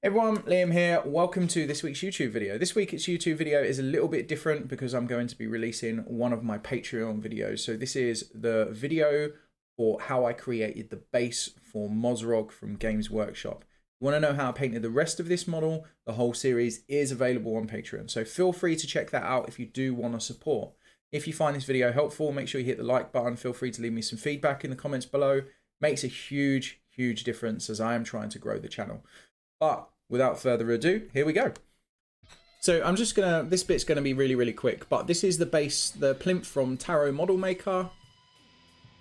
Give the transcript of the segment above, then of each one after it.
Everyone, Liam here. Welcome to this week's YouTube video. This week's YouTube video is a little bit different because I'm going to be releasing one of my Patreon videos. So this is the video for how I created the base for Mozrog from Games Workshop. If you want to know how I painted the rest of this model, the whole series is available on Patreon. So feel free to check that out if you do want to support. If you find this video helpful, make sure you hit the like button. Feel free to leave me some feedback in the comments below. Makes a huge difference as I am trying to grow the channel. But without further ado, here we go. So I'm just gonna, this bit's gonna be really quick, but this is the base, the plinth from Tarot Model Maker.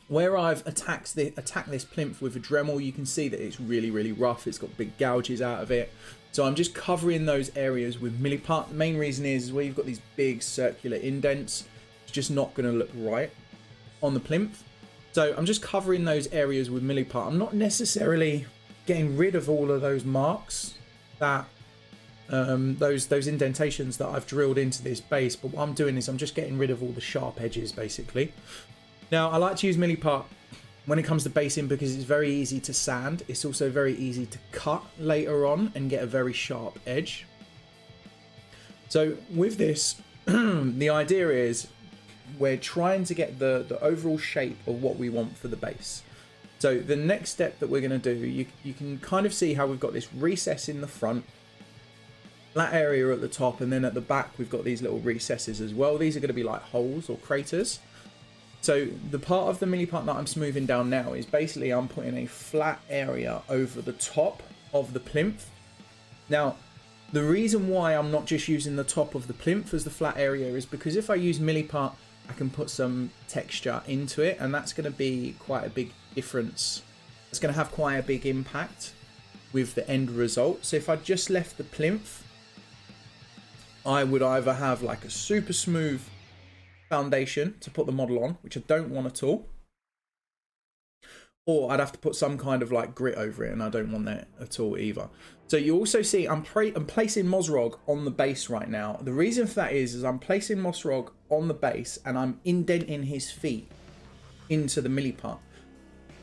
Where I've attacked this plinth with a Dremel, you can see that it's really rough. It's got big gouges out of it. So I'm just covering those areas with milliput. The main reason is where you've got these big circular indents, it's just not gonna look right on the plinth. So I'm just covering those areas with milliput. I'm not necessarily getting rid of all of those marks, that those indentations that I've drilled into this base, but what I'm doing is I'm just getting rid of all the sharp edges basically. Now I like to use milliput when it comes to basing because it's very easy to sand. It's also very easy to cut later on and get a very sharp edge. So with this, the idea is we're trying to get the overall shape of what we want for the base. So the next step that we're going to do, you can kind of see how we've got this recess in the front, flat area at the top, and then at the back we've got these little recesses as well. These are going to be like holes or craters. So the part of the milliput that I'm smoothing down now is basically I'm putting a flat area over the top of the plinth. Now, the reason why I'm not just using the top of the plinth as the flat area is because if I use milliput, I can put some texture into it, and that's going to be quite a big difference. It's going to have quite a big impact with the end result. So if I just left the plinth, I would either have like a super smooth foundation to put the model on, which I don't want at all, or I'd have to put some kind of like grit over it, and I don't want that at all either. So you also see I'm placing Mozrog on the base right now. The reason for that is I'm placing Mozrog on the base and I'm indenting his feet into the milliput.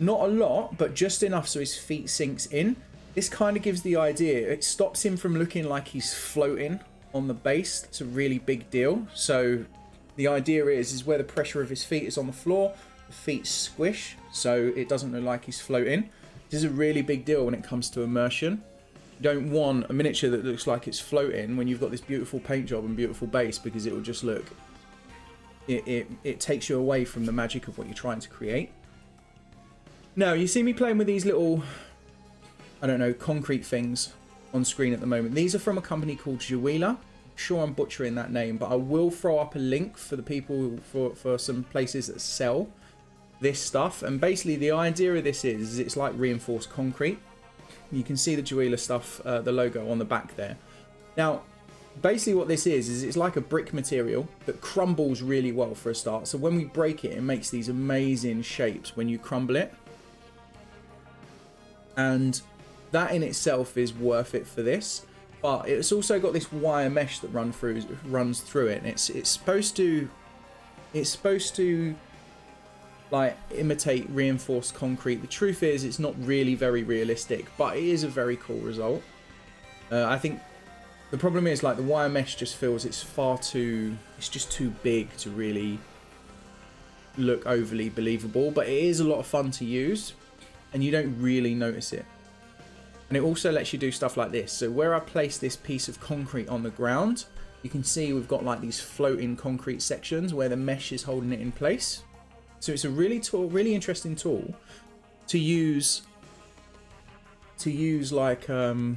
Not a lot, but just enough so his feet sinks in. This kind of gives the idea, it stops him from looking like he's floating on the base. It's a really big deal. So the idea is where the pressure of his feet is on the floor, the feet squish, so it doesn't look like he's floating. This is a really big deal when it comes to immersion. You don't want a miniature that looks like it's floating when you've got this beautiful paint job and beautiful base, because it will just look, it takes you away from the magic of what you're trying to create. Now, you see me playing with these little, I don't know, concrete things on screen at the moment. These are from a company called Juweela. I'm sure I'm butchering that name, but I will throw up a link for the people, for some places that sell this stuff. And basically the idea of this is it's like reinforced concrete. You can see the Juweela stuff, the logo on the back there. Now, basically what this is it's like a brick material that crumbles really well for a start. So when we break it, it makes these amazing shapes when you crumble it. And that in itself is worth it for this. But it's also got this wire mesh that runs through it, and it's supposed to like imitate reinforced concrete. The truth is it's not really very realistic, but it is a very cool result. I think the problem is like the wire mesh just feels it's just too big to really look overly believable, but it is a lot of fun to use and you don't really notice it. And it also lets you do stuff like this. So where I place this piece of concrete on the ground, you can see we've got like these floating concrete sections where the mesh is holding it in place. So it's a really interesting tool to use like to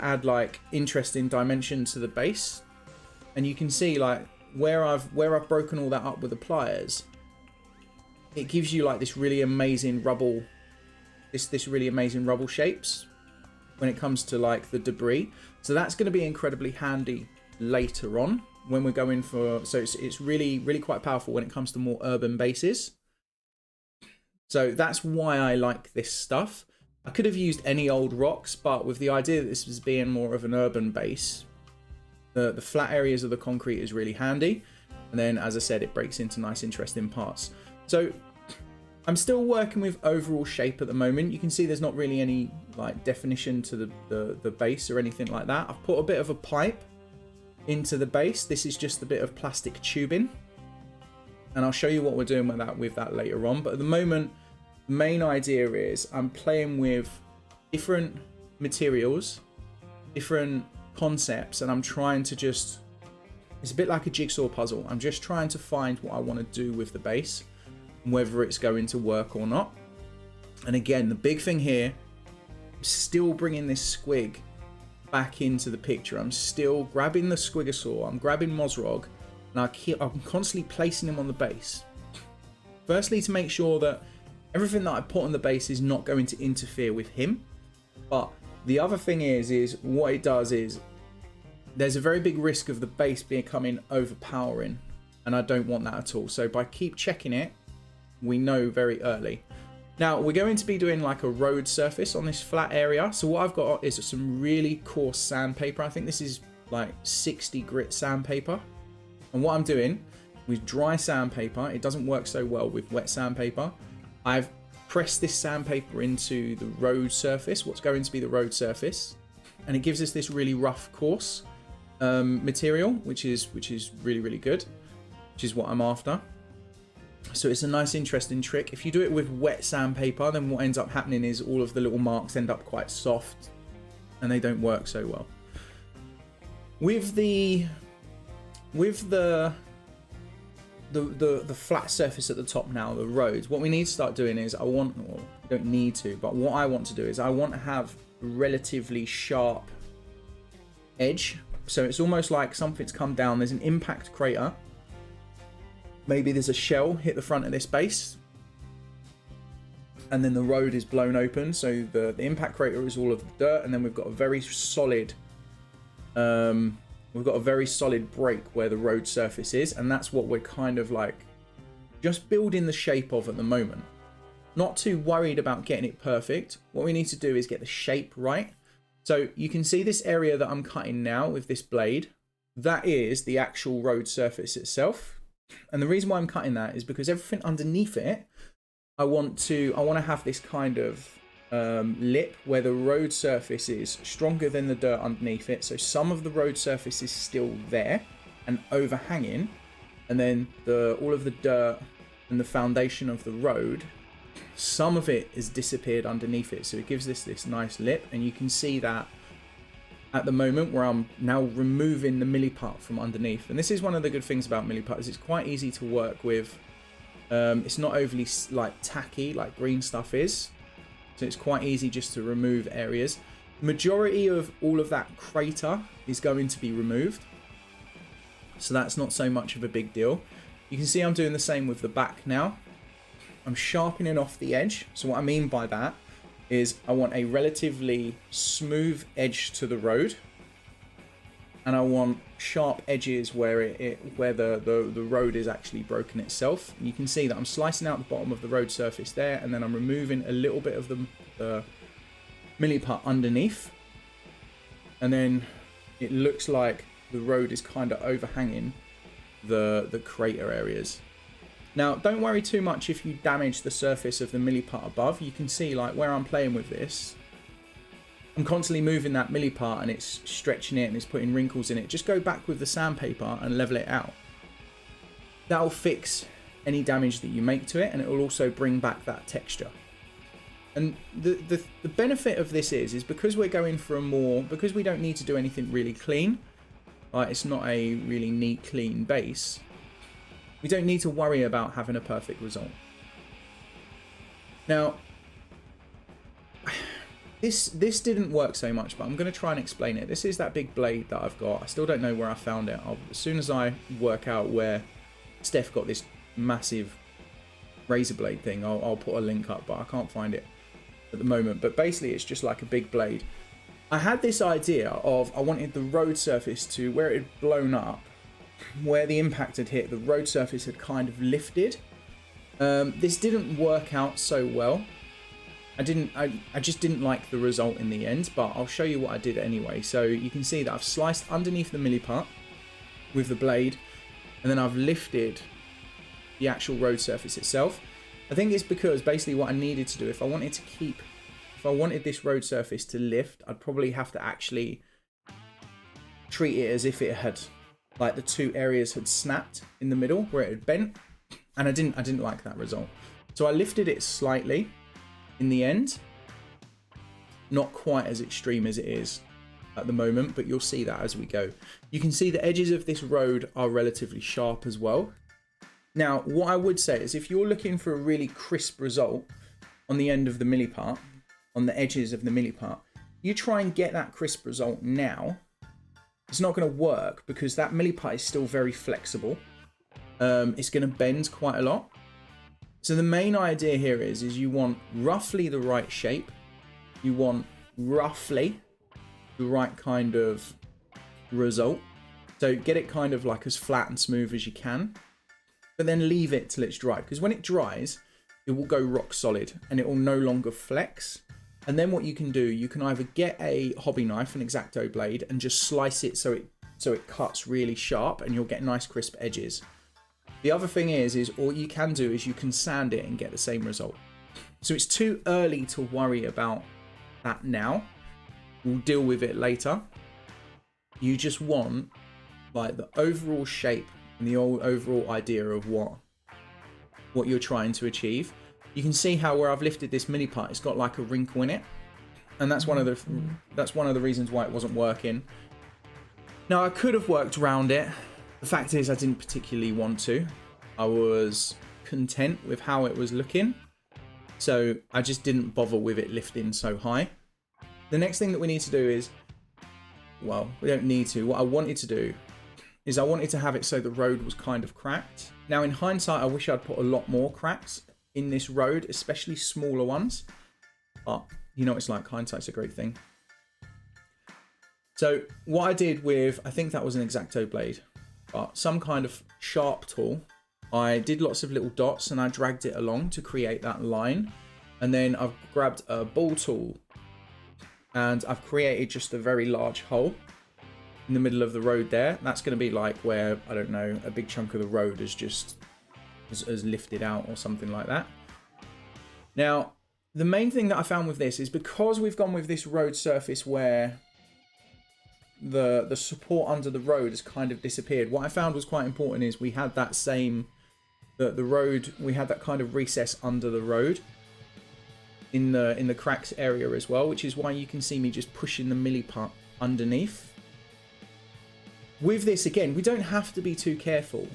add like interesting dimension to the base. And you can see like where I've broken all that up with the pliers, it gives you like this really amazing rubble. This really amazing rubble shapes when it comes to like the debris. So that's going to be incredibly handy later on when we're going for, so it's really quite powerful when it comes to more urban bases. So that's why I like this stuff. I could have used any old rocks, but with the idea that this was being more of an urban base, the flat areas of the concrete is really handy. And then, as I said, it breaks into nice interesting parts. So I'm still working with overall shape at the moment. You can see there's not really any like definition to the base or anything like that. I've put a bit of a pipe into the base. This is just a bit of plastic tubing, and I'll show you what we're doing with that later on. But at the moment, the main idea is I'm playing with different materials, different concepts, and I'm trying to just, it's a bit like a jigsaw puzzle. I'm just trying to find what I want to do with the base, whether it's going to work or not. And again, the big thing here, I'm still bringing this squig back into the picture. I'm still grabbing the squigosaur, I'm grabbing Mozrog, and I'm constantly placing him on the base. Firstly, to make sure that everything that I put on the base is not going to interfere with him. But the other thing is what it does is there's a very big risk of the base becoming overpowering, and I don't want that at all. So by keep checking it, we know very early. Now we're going to be doing like a road surface on this flat area. So what I've got is some really coarse sandpaper. I think this is like 60 grit sandpaper. And what I'm doing with dry sandpaper, it doesn't work so well with wet sandpaper. I've pressed this sandpaper into the road surface, what's going to be the road surface, and it gives us this really rough, coarse material, which is really, really good, which is what I'm after. So it's a nice, interesting trick. If you do it with wet sandpaper, then what ends up happening is all of the little marks end up quite soft, and they don't work so well. With the flat surface at the top now, the roads, what we need to start doing is we don't need to, but what I want to do is I want to have a relatively sharp edge. So it's almost like something's come down, there's an impact crater. Maybe there's a shell hit the front of this base, and then the road is blown open. So the impact crater is all of the dirt, and then we've got a very solid break where the road surface is, and that's what we're kind of like just building the shape of at the moment. Not too worried about getting it perfect. What we need to do is get the shape right. So you can see this area that I'm cutting now with this blade, that is the actual road surface itself. And the reason why I'm cutting that is because everything underneath it, I want to have this kind of lip where the road surface is stronger than the dirt underneath it. So some of the road surface is still there and overhanging, and then all of the dirt and the foundation of the road, some of it is disappeared underneath it. So it gives this nice lip, and you can see that at the moment where I'm now removing the milliput from underneath. And this is one of the good things about milliput, is it's quite easy to work with. It's not overly like tacky like green stuff is. So it's quite easy just to remove areas. Majority of all of that crater is going to be removed, so that's not so much of a big deal. You can see I'm doing the same with the back now. I'm sharpening off the edge. So what I mean by that is I want a relatively smooth edge to the road, and I want sharp edges where the road is actually broken itself. And you can see that I'm slicing out the bottom of the road surface there, and then I'm removing a little bit of the milliput underneath, and then it looks like the road is kind of overhanging the crater areas. Now, don't worry too much if you damage the surface of the milliput above. You can see like where I'm playing with this, I'm constantly moving that milliput and it's stretching it and it's putting wrinkles in it. Just go back with the sandpaper and level it out. That'll fix any damage that you make to it, and it will also bring back that texture. And the benefit of this is because we're going for because we don't need to do anything really clean, like it's not a really neat, clean base, we don't need to worry about having a perfect result. Now, this didn't work so much, but I'm going to try and explain it. This is that big blade that I've got. I still don't know where I found it. As soon as I work out where Steph got this massive razor blade thing, I'll put a link up, but I can't find it at the moment. But basically, it's just like a big blade. I had this idea of I wanted the road surface to, where it had blown up, where the impact had hit, the road surface had kind of lifted. This didn't work out so well. I just didn't like the result in the end, but I'll show you what I did anyway. So you can see that I've sliced underneath the milliput with the blade, and then I've lifted the actual road surface itself. I think it's because basically what I needed to do, if I wanted this road surface to lift, I'd probably have to actually treat it as if it had, like the two areas had snapped in the middle where it had bent, and I didn't like that result. So I lifted it slightly in the end, not quite as extreme as it is at the moment, but you'll see that as we go. You can see the edges of this road are relatively sharp as well. Now, what I would say is if you're looking for a really crisp result on the end of the milli part, on the edges of the milli part, you try and get that crisp result now. It's not going to work because that milli part is still very flexible. It's going to bend quite a lot. So the main idea here is you want roughly the right shape. You want roughly the right kind of result. So get it kind of like as flat and smooth as you can, but then leave it till it's dry, because when it dries, it will go rock solid and it will no longer flex. And then what you can do, you can either get a hobby knife, an X-Acto blade, and just slice it so it cuts really sharp and you'll get nice crisp edges. The other thing is all you can do is you can sand it and get the same result. So it's too early to worry about that now. We'll deal with it later. You just want like the overall shape and the overall idea of what you're trying to achieve. You can see how where I've lifted this mini part, it's got like a wrinkle in it, and that's one of the reasons why it wasn't working. Now I could have worked around it. The fact is I didn't particularly want to. I was content with how it was looking, so I just didn't bother with it lifting so high. The next thing that we need to do is, well, we don't need to. What I wanted to do is I wanted to have it so the road was kind of cracked. Now in hindsight, I wish I'd put a lot more cracks in this road, especially smaller ones. But you know, it's like hindsight's a great thing. So what I did with, I think that was an X-Acto blade, but some kind of sharp tool, I did lots of little dots and I dragged it along to create that line. And then I've grabbed a ball tool and I've created just a very large hole in the middle of the road there. That's going to be like where, I don't know, a big chunk of the road is just has lifted out or something like that. Now, the main thing that I found with this is because we've gone with this road surface where the support under the road has kind of disappeared. What I found was quite important is we had that same, the road, we had that kind of recess under the road in the cracks area as well, which is why you can see me just pushing the milli part underneath. With this, again, we don't have to be too careful.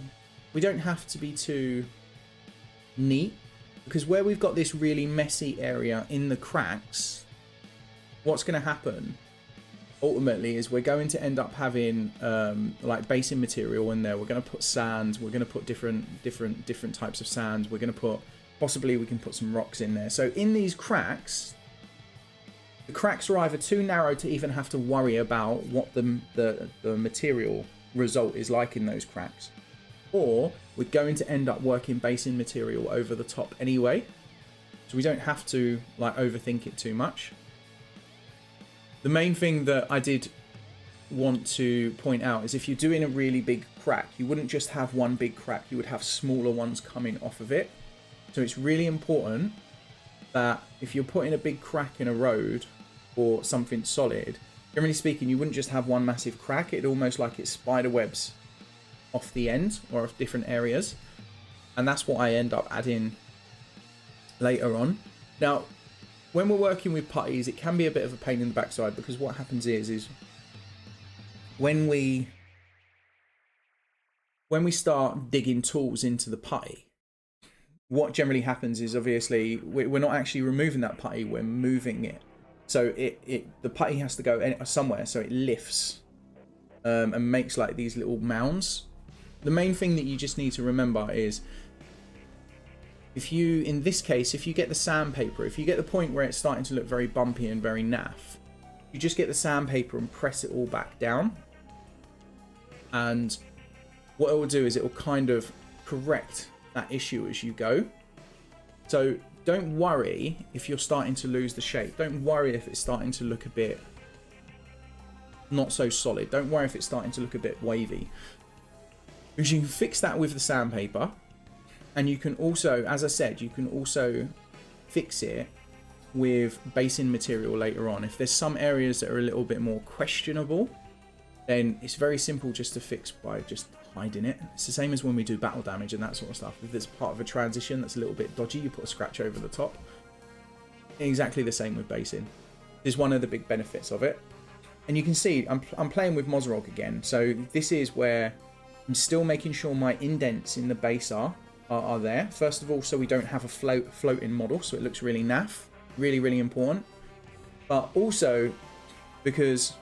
We don't have to be too neat, because where we've got this really messy area in the cracks, what's going to happen ultimately is we're going to end up having like basing material in there. We're going to put sand, we're going to put different types of sand, we're going to put, possibly we can put some rocks in there. So in these cracks, the cracks are either too narrow to even have to worry about what the material result is like in those cracks, or we're going to end up working basing material over the top anyway, so we don't have to like overthink it too much. The main thing that I did want to point out is if you're doing a really big crack, you wouldn't just have one big crack, you would have smaller ones coming off of it. So it's really important that if you're putting a big crack in a road or something solid, generally speaking, you wouldn't just have one massive crack. It'd almost like it spider webs off the end or off different areas. And that's what I end up adding later on. Now, when we're working with putties, it can be a bit of a pain in the backside, because what happens is when we start digging tools into the putty, what generally happens is obviously we're not actually removing that putty, we're moving it. So the putty has to go somewhere, so it lifts and makes like these little mounds. The main thing that you just need to remember is in this case, if you get the sandpaper, if you get the point where it's starting to look very bumpy and very naff, you just get the sandpaper and press it all back down. And what it will do is it will kind of correct that issue as you go. So don't worry if you're starting to lose the shape. Don't worry if it's starting to look a bit not so solid. Don't worry if it's starting to look a bit wavy, because you can fix that with the sandpaper. And you can also, as I said, you can also fix it with basing material later on. If there's some areas that are a little bit more questionable, then it's very simple just to fix by just hiding it. It's the same as when we do battle damage and that sort of stuff. If there's part of a transition that's a little bit dodgy, you put a scratch over the top. Exactly the same with basing. This is one of the big benefits of it. And you can see I'm playing with Mozrog again. So this is where I'm still making sure my indents in the base are there. First of all, so we don't have a floating model, so it looks really naff. Really, really important. But also because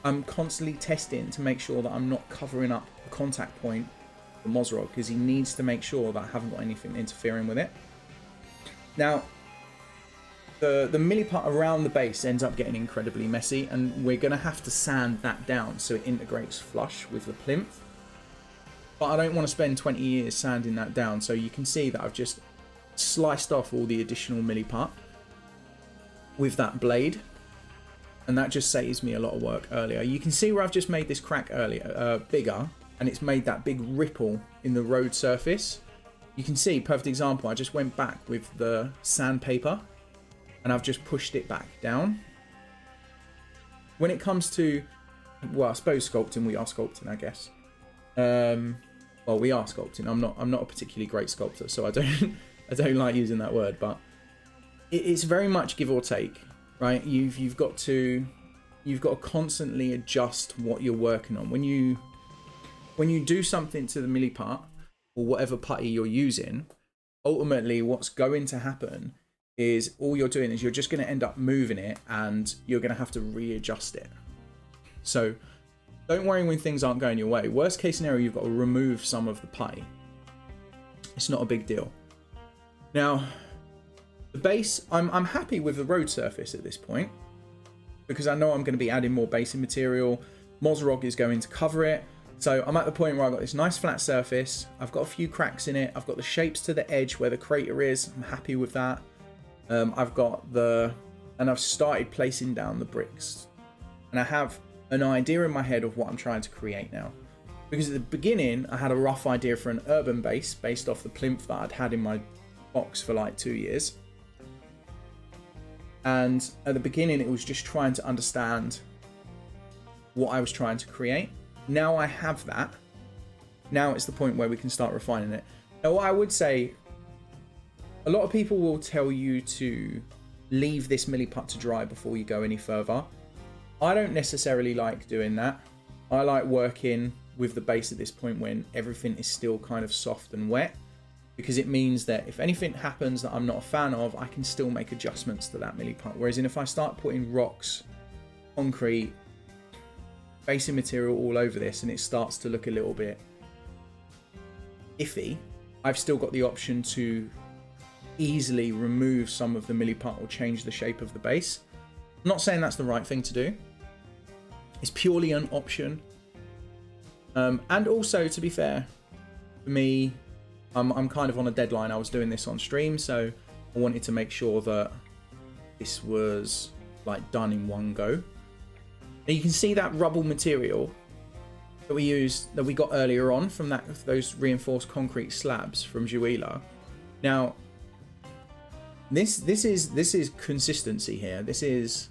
I'm constantly testing to make sure that I'm not covering up the contact point for Mozrog, because he needs to make sure that I haven't got anything interfering with it. Now, the milli part around the base ends up getting incredibly messy, and we're going to have to sand that down so it integrates flush with the plinth. But I don't want to spend 20 years sanding that down, so you can see that I've just sliced off all the additional milli part with that blade, and that just saves me a lot of work earlier. You can see where I've just made this crack earlier bigger, and it's made that big ripple in the road surface. You can see, perfect example, I just went back with the sandpaper and I've just pushed it back down. When it comes to, well, I suppose sculpting, we are sculpting, I guess. Well, we are sculpting. I'm not a particularly great sculptor, so I don't like using that word, but it's very much give or take, right? You've got to constantly adjust what you're working on. When you do something to the milli part or whatever putty you're using, ultimately what's going to happen is all you're doing is you're just going to end up moving it, and you're going to have to readjust it. So don't worry when things aren't going your way. Worst case scenario, you've got to remove some of the putty. It's not a big deal. Now, the base, I'm happy with the road surface at this point, because I know I'm going to be adding more basing material. Mozrog is going to cover it. So I'm at the point where I've got this nice flat surface. I've got a few cracks in it. I've got the shapes to the edge where the crater is. I'm happy with that. I've started placing down the bricks. And I have an idea in my head of what I'm trying to create now. Because at the beginning, I had a rough idea for an urban base based off the plinth that I'd had in my box for like 2 years. And at the beginning, it was just trying to understand what I was trying to create. Now I have that. Now it's the point where we can start refining it. Now, what I would say, a lot of people will tell you to leave this milli putt to dry before you go any further. I don't necessarily like doing that. I like working with the base at this point when everything is still kind of soft and wet, because it means that if anything happens that I'm not a fan of, I can still make adjustments to that milli putt. Whereas if I start putting rocks, concrete, basing material all over this and it starts to look a little bit iffy, I've still got the option to easily remove some of the milli putt or change the shape of the base. I'm not saying that's the right thing to do. It's purely an option. And also, to be fair, for me, I'm kind of on a deadline. I was doing this on stream, so I wanted to make sure that this was like done in one go. Now you can see that rubble material that we got earlier on from those reinforced concrete slabs from Juweela. Now, this is consistency here. This is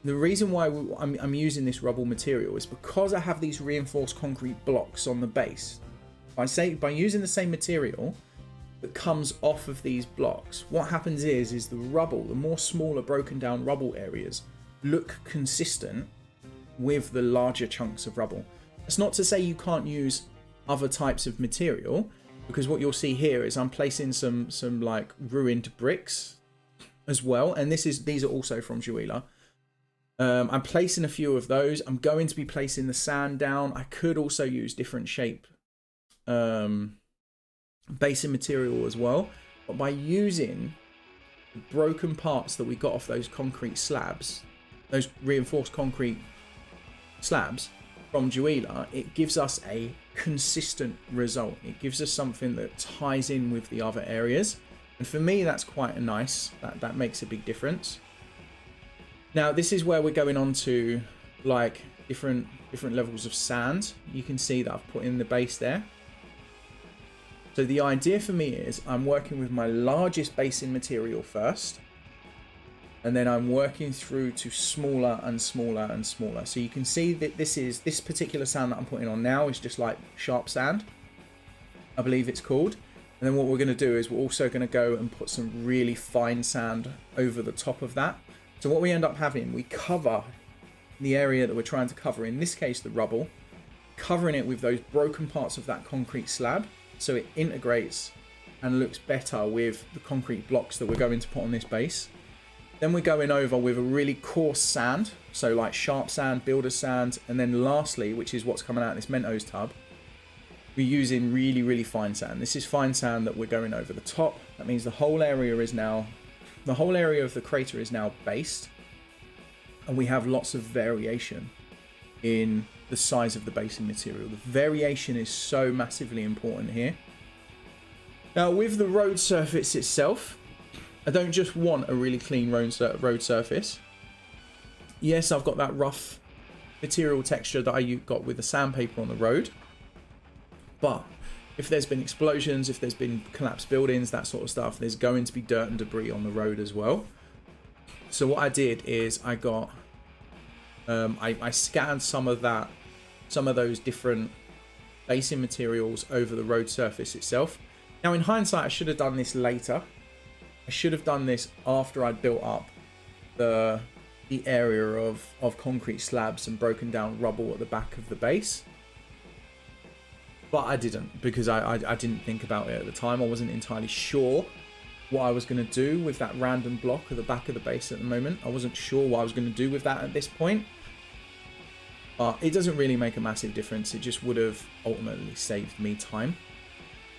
the reason why I'm using this rubble material is because I have these reinforced concrete blocks on the base. By using the same material that comes off of these blocks, what happens is the rubble, the more smaller broken down rubble areas, look consistent with the larger chunks of rubble. That's not to say you can't use other types of material, because what you'll see here is I'm placing some like ruined bricks as well, and these are also from Juweela. I'm placing a few of those. I'm going to be placing the sand down. I could also use different shape basing material as well, but by using the broken parts that we got off those concrete slabs, those reinforced concrete slabs from Juweela, it gives us a consistent result. It gives us something that ties in with the other areas, and for me that's quite nice. That makes a big difference. Now this is where we're going on to like different levels of sand. You can see that I've put in the base there. So the idea for me is I'm working with my largest basing material first, and then I'm working through to smaller and smaller and smaller. So you can see that this particular sand that I'm putting on now is just like sharp sand, I believe it's called. And then what we're going to do is we're also going to go and put some really fine sand over the top of that. So what we end up having, we cover the area that we're trying to cover, in this case the rubble, covering it with those broken parts of that concrete slab, so it integrates and looks better with the concrete blocks that we're going to put on this base. Then we're going over with a really coarse sand, so like sharp sand, builder's sand, and then lastly, which is what's coming out of this Mentos tub, we're using really, really fine sand. This is fine sand that we're going over the top. That means the whole area of the crater is now based, and we have lots of variation in the size of the basing material. The variation is so massively important here. Now with the road surface itself, I don't just want a really clean road surface. Yes, I've got that rough material texture that I got with the sandpaper on the road, but if there's been explosions, if there's been collapsed buildings, that sort of stuff, there's going to be dirt and debris on the road as well. So what I did is I got I scanned some of those different basing materials over the road surface itself. Now in hindsight, I should have done this later. I should have done this after I'd built up the area of concrete slabs and broken down rubble at the back of the base. But I didn't, because I didn't think about it at the time. I wasn't entirely sure what I was going to do with that random block at the back of the base at the moment. I wasn't sure what I was going to do with that at this point. But it doesn't really make a massive difference. It just would have ultimately saved me time.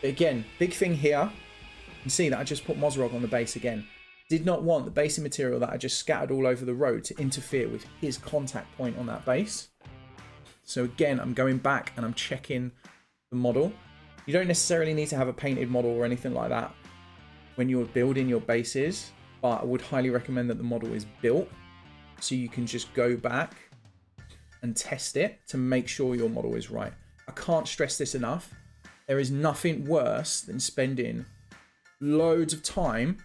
But again, big thing here. You can see that I just put Mozrog on the base again. Did not want the basing material that I just scattered all over the road to interfere with his contact point on that base. So again, I'm going back and I'm checking the model. You don't necessarily need to have a painted model or anything like that when you're building your bases, but I would highly recommend that the model is built so you can just go back and test it to make sure your model is right. I can't stress this enough. There is nothing worse than spending loads of time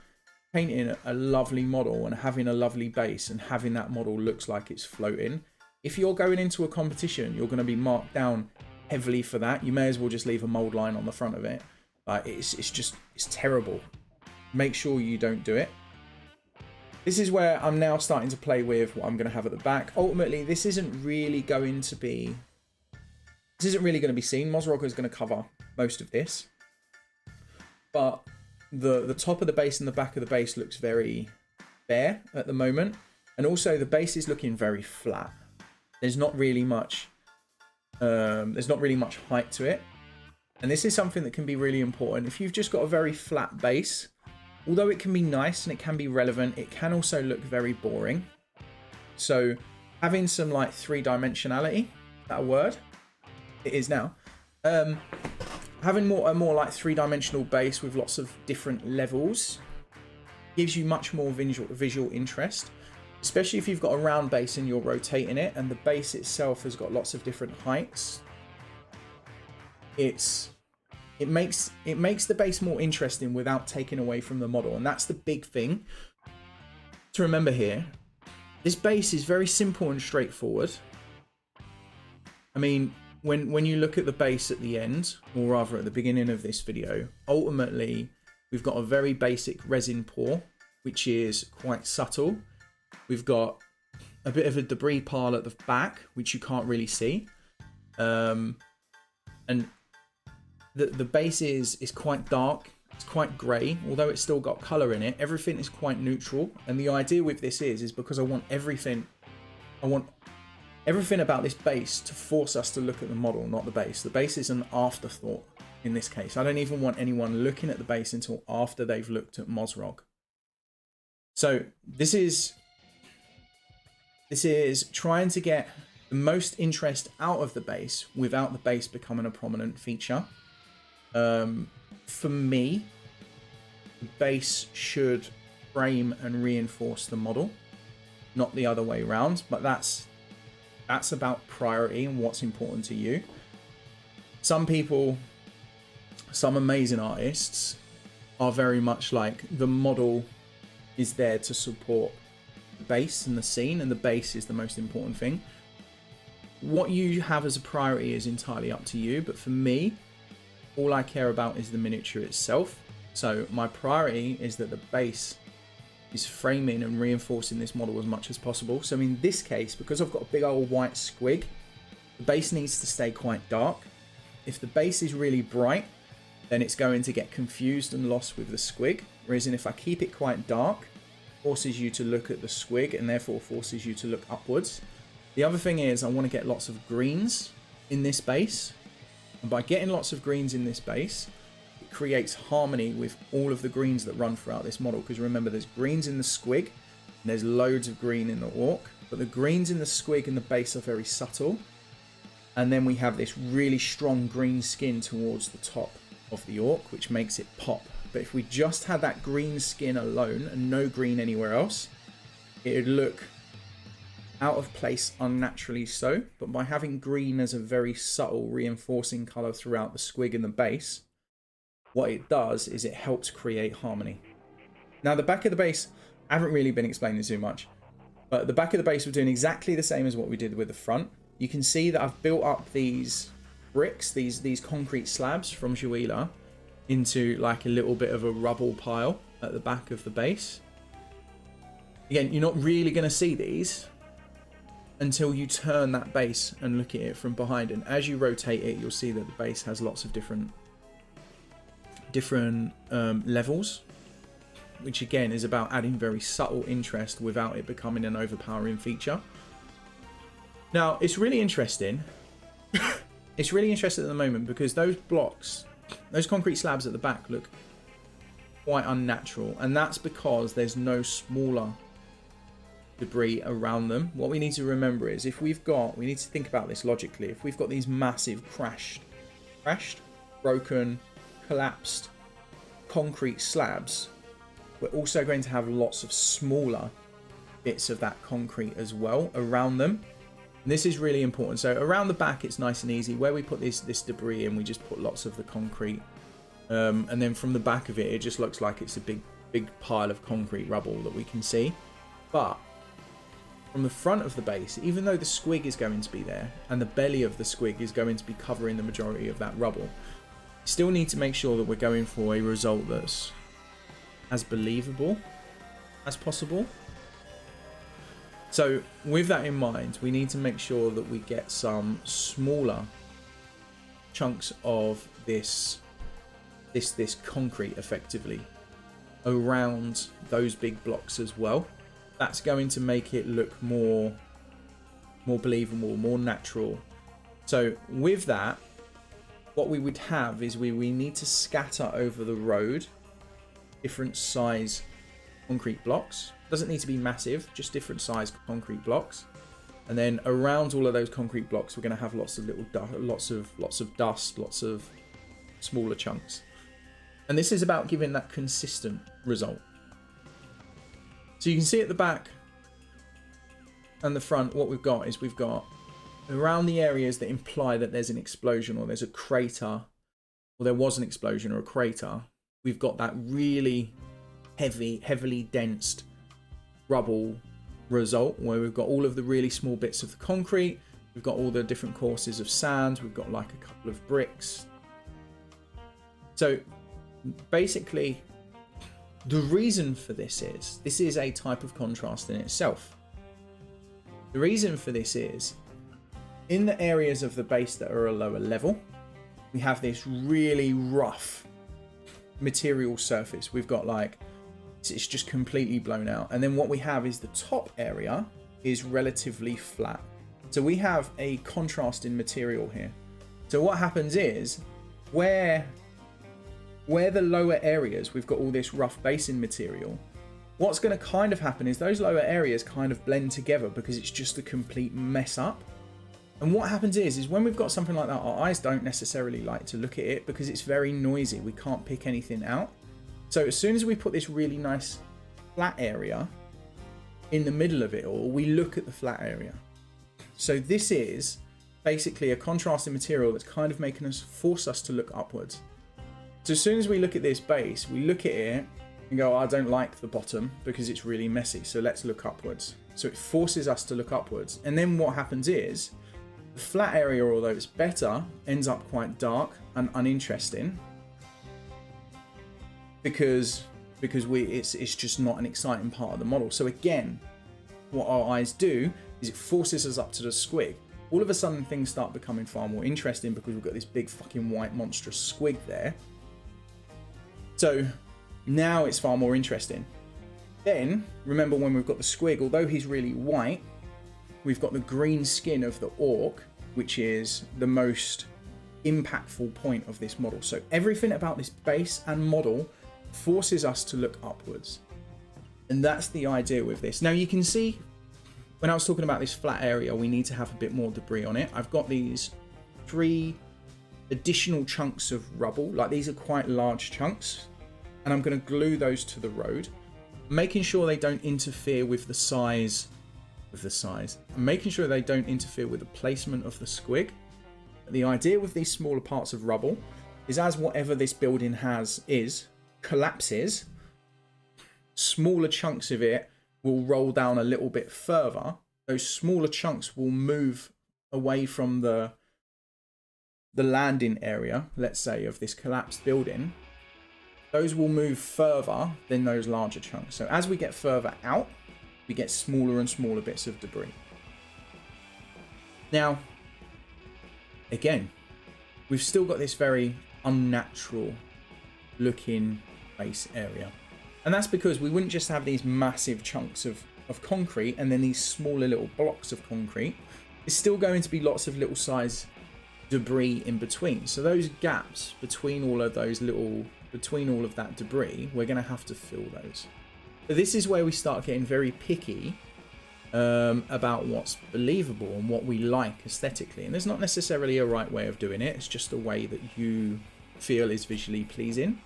painting a lovely model and having a lovely base and having that model looks like it's floating. If you're going into a competition, you're going to be marked down heavily for that. You may as well just leave a mold line on the front of it. It's terrible. Make sure you don't do it. This is where I'm now starting to play with what I'm going to have at the back. Ultimately, this isn't really going to be seen. Mozrog is going to cover most of this, but the top of the base and the back of the base looks very bare at the moment, and also the base is looking very flat. There's not really much height to it, and this is something that can be really important. If you've just got a very flat base, although it can be nice and it can be relevant, it can also look very boring. So having some like three-dimensionality, that a word? It is now. Having a more like three-dimensional base with lots of different levels gives you much more visual interest, especially if you've got a round base and you're rotating it and the base itself has got lots of different heights. It makes the base more interesting without taking away from the model, and that's the big thing to remember here. This base is very simple and straightforward. I mean, when you look at the base at the end, or rather at the beginning of this video, ultimately we've got a very basic resin pour, which is quite subtle. We've got a bit of a debris pile at the back, which you can't really see, and the base is quite dark. It's quite grey, although it's still got colour in it. Everything is quite neutral, and the idea with this is because I want everything about this base to force us to look at the model, not the base. The base is an afterthought in this case. I don't even want anyone looking at the base until after they've looked at Mozrog. So this is trying to get the most interest out of the base without the base becoming a prominent feature. For me, the base should frame and reinforce the model, not the other way around, but that's about priority and what's important to you. Some people some amazing artists are very much like the model is there to support the base and the scene, and the base is the most important thing. What you have as a priority is entirely up to you, but for me, all I care about is the miniature itself. So my priority is that the base is framing and reinforcing this model as much as possible. So in this case, because I've got a big old white squig, the base needs to stay quite dark. If the base is really bright, then it's going to get confused and lost with the squig. Whereas if I keep it quite dark, it forces you to look at the squig and therefore forces you to look upwards. The other thing is I want to get lots of greens in this base. And by getting lots of greens in this base, it creates harmony with all of the greens that run throughout this model. Because remember, there's greens in the squig, and there's loads of green in the orc. But the greens in the squig and the base are very subtle. And then we have this really strong green skin towards the top of the orc, which makes it pop. But if we just had that green skin alone and no green anywhere else, it would look out of place unnaturally so. But by having green as a very subtle reinforcing color throughout the squig and the base, what it does is it helps create harmony. Now the back of the base, I haven't really been explaining too much, but the back of the base we're doing exactly the same as what we did with the front. You can see that I've built up these bricks, these concrete slabs from Juweela into like a little bit of a rubble pile at the back of the base. Again, you're not really going to see these until you turn that base and look at it from behind. And as you rotate it, you'll see that the base has lots of different levels, which again is about adding very subtle interest without it becoming an overpowering feature. Now, it's really interesting. It's really interesting at the moment because those blocks, those concrete slabs at the back look quite unnatural. And that's because there's no smaller debris around them. What we need to remember is we need to think about this logically. If we've got these massive crashed, broken, collapsed concrete slabs, we're also going to have lots of smaller bits of that concrete as well around them. And this is really important. So around the back, it's nice and easy. Where we put this debris in, we just put lots of the concrete. And then from the back of it, it just looks like it's a big pile of concrete rubble that we can see. But from the front of the base, even though the squig is going to be there and the belly of the squig is going to be covering the majority of that rubble, we still need to make sure that we're going for a result that's as believable as possible. So with that in mind, we need to make sure that we get some smaller chunks of this concrete effectively around those big blocks as well. That's going to make it look more believable, more natural. So with that, what we would have is we need to scatter over the road different size concrete blocks. Doesn't need to be massive, just different size concrete blocks. And then around all of those concrete blocks, we're going to have lots of little lots of dust, lots of smaller chunks. And this is about giving that consistent result. So you can see at the back and the front, what we've got is we've got around the areas that imply that there's an explosion or there's a crater, or there was an explosion or a crater, we've got that really heavily dense rubble result where we've got all of the really small bits of the concrete, we've got all the different courses of sand, we've got like a couple of bricks. So basically the reason for this is a type of contrast in itself. The reason for this is in the areas of the base that are a lower level, we have this really rough material surface. We've got like, it's just completely blown out. And then what we have is the top area is relatively flat. So we have a contrast in material here. So what happens is where the lower areas, we've got all this rough basing material, what's going to kind of happen is those lower areas kind of blend together because it's just a complete mess up. And what happens is when we've got something like that, our eyes don't necessarily like to look at it because it's very noisy. We can't pick anything out. So as soon as we put this really nice flat area in the middle of it all, we look at the flat area. So this is basically a contrasting material that's kind of making us force us to look upwards. So as soon as we look at this base, we look at it and go, I don't like the bottom because it's really messy. So let's look upwards. So it forces us to look upwards. And then what happens is the flat area, although it's better, ends up quite dark and uninteresting because it's just not an exciting part of the model. So again, what our eyes do is it forces us up to the squig. All of a sudden things start becoming far more interesting because we've got this big fucking white monstrous squig there. So now it's far more interesting. Then remember, when we've got the squig, although he's really white, we've got the green skin of the orc, which is the most impactful point of this model. So everything about this base and model forces us to look upwards. And that's the idea with this. Now you can see when I was talking about this flat area, we need to have a bit more debris on it. I've got these 3 additional chunks of rubble. Like, these are quite large chunks, and I'm going to glue those to the road, making sure they don't interfere with the size. I'm making sure they don't interfere with the placement of the squig. The idea with these smaller parts of rubble is, as whatever this building collapses, smaller chunks of it will roll down a little bit further. Those smaller chunks will move away from the landing area, let's say, of this collapsed building. Those will move further than those larger chunks. So as we get further out, we get smaller and smaller bits of debris. Now, again, we've still got this very unnatural looking base area. And that's because we wouldn't just have these massive chunks of concrete and then these smaller little blocks of concrete. There's still going to be lots of little size debris in between. So those gaps between all of that debris, we're going to have to fill those. So this is where we start getting very picky about what's believable and what we like aesthetically. And there's not necessarily a right way of doing it. It's just a way that you feel is visually pleasing.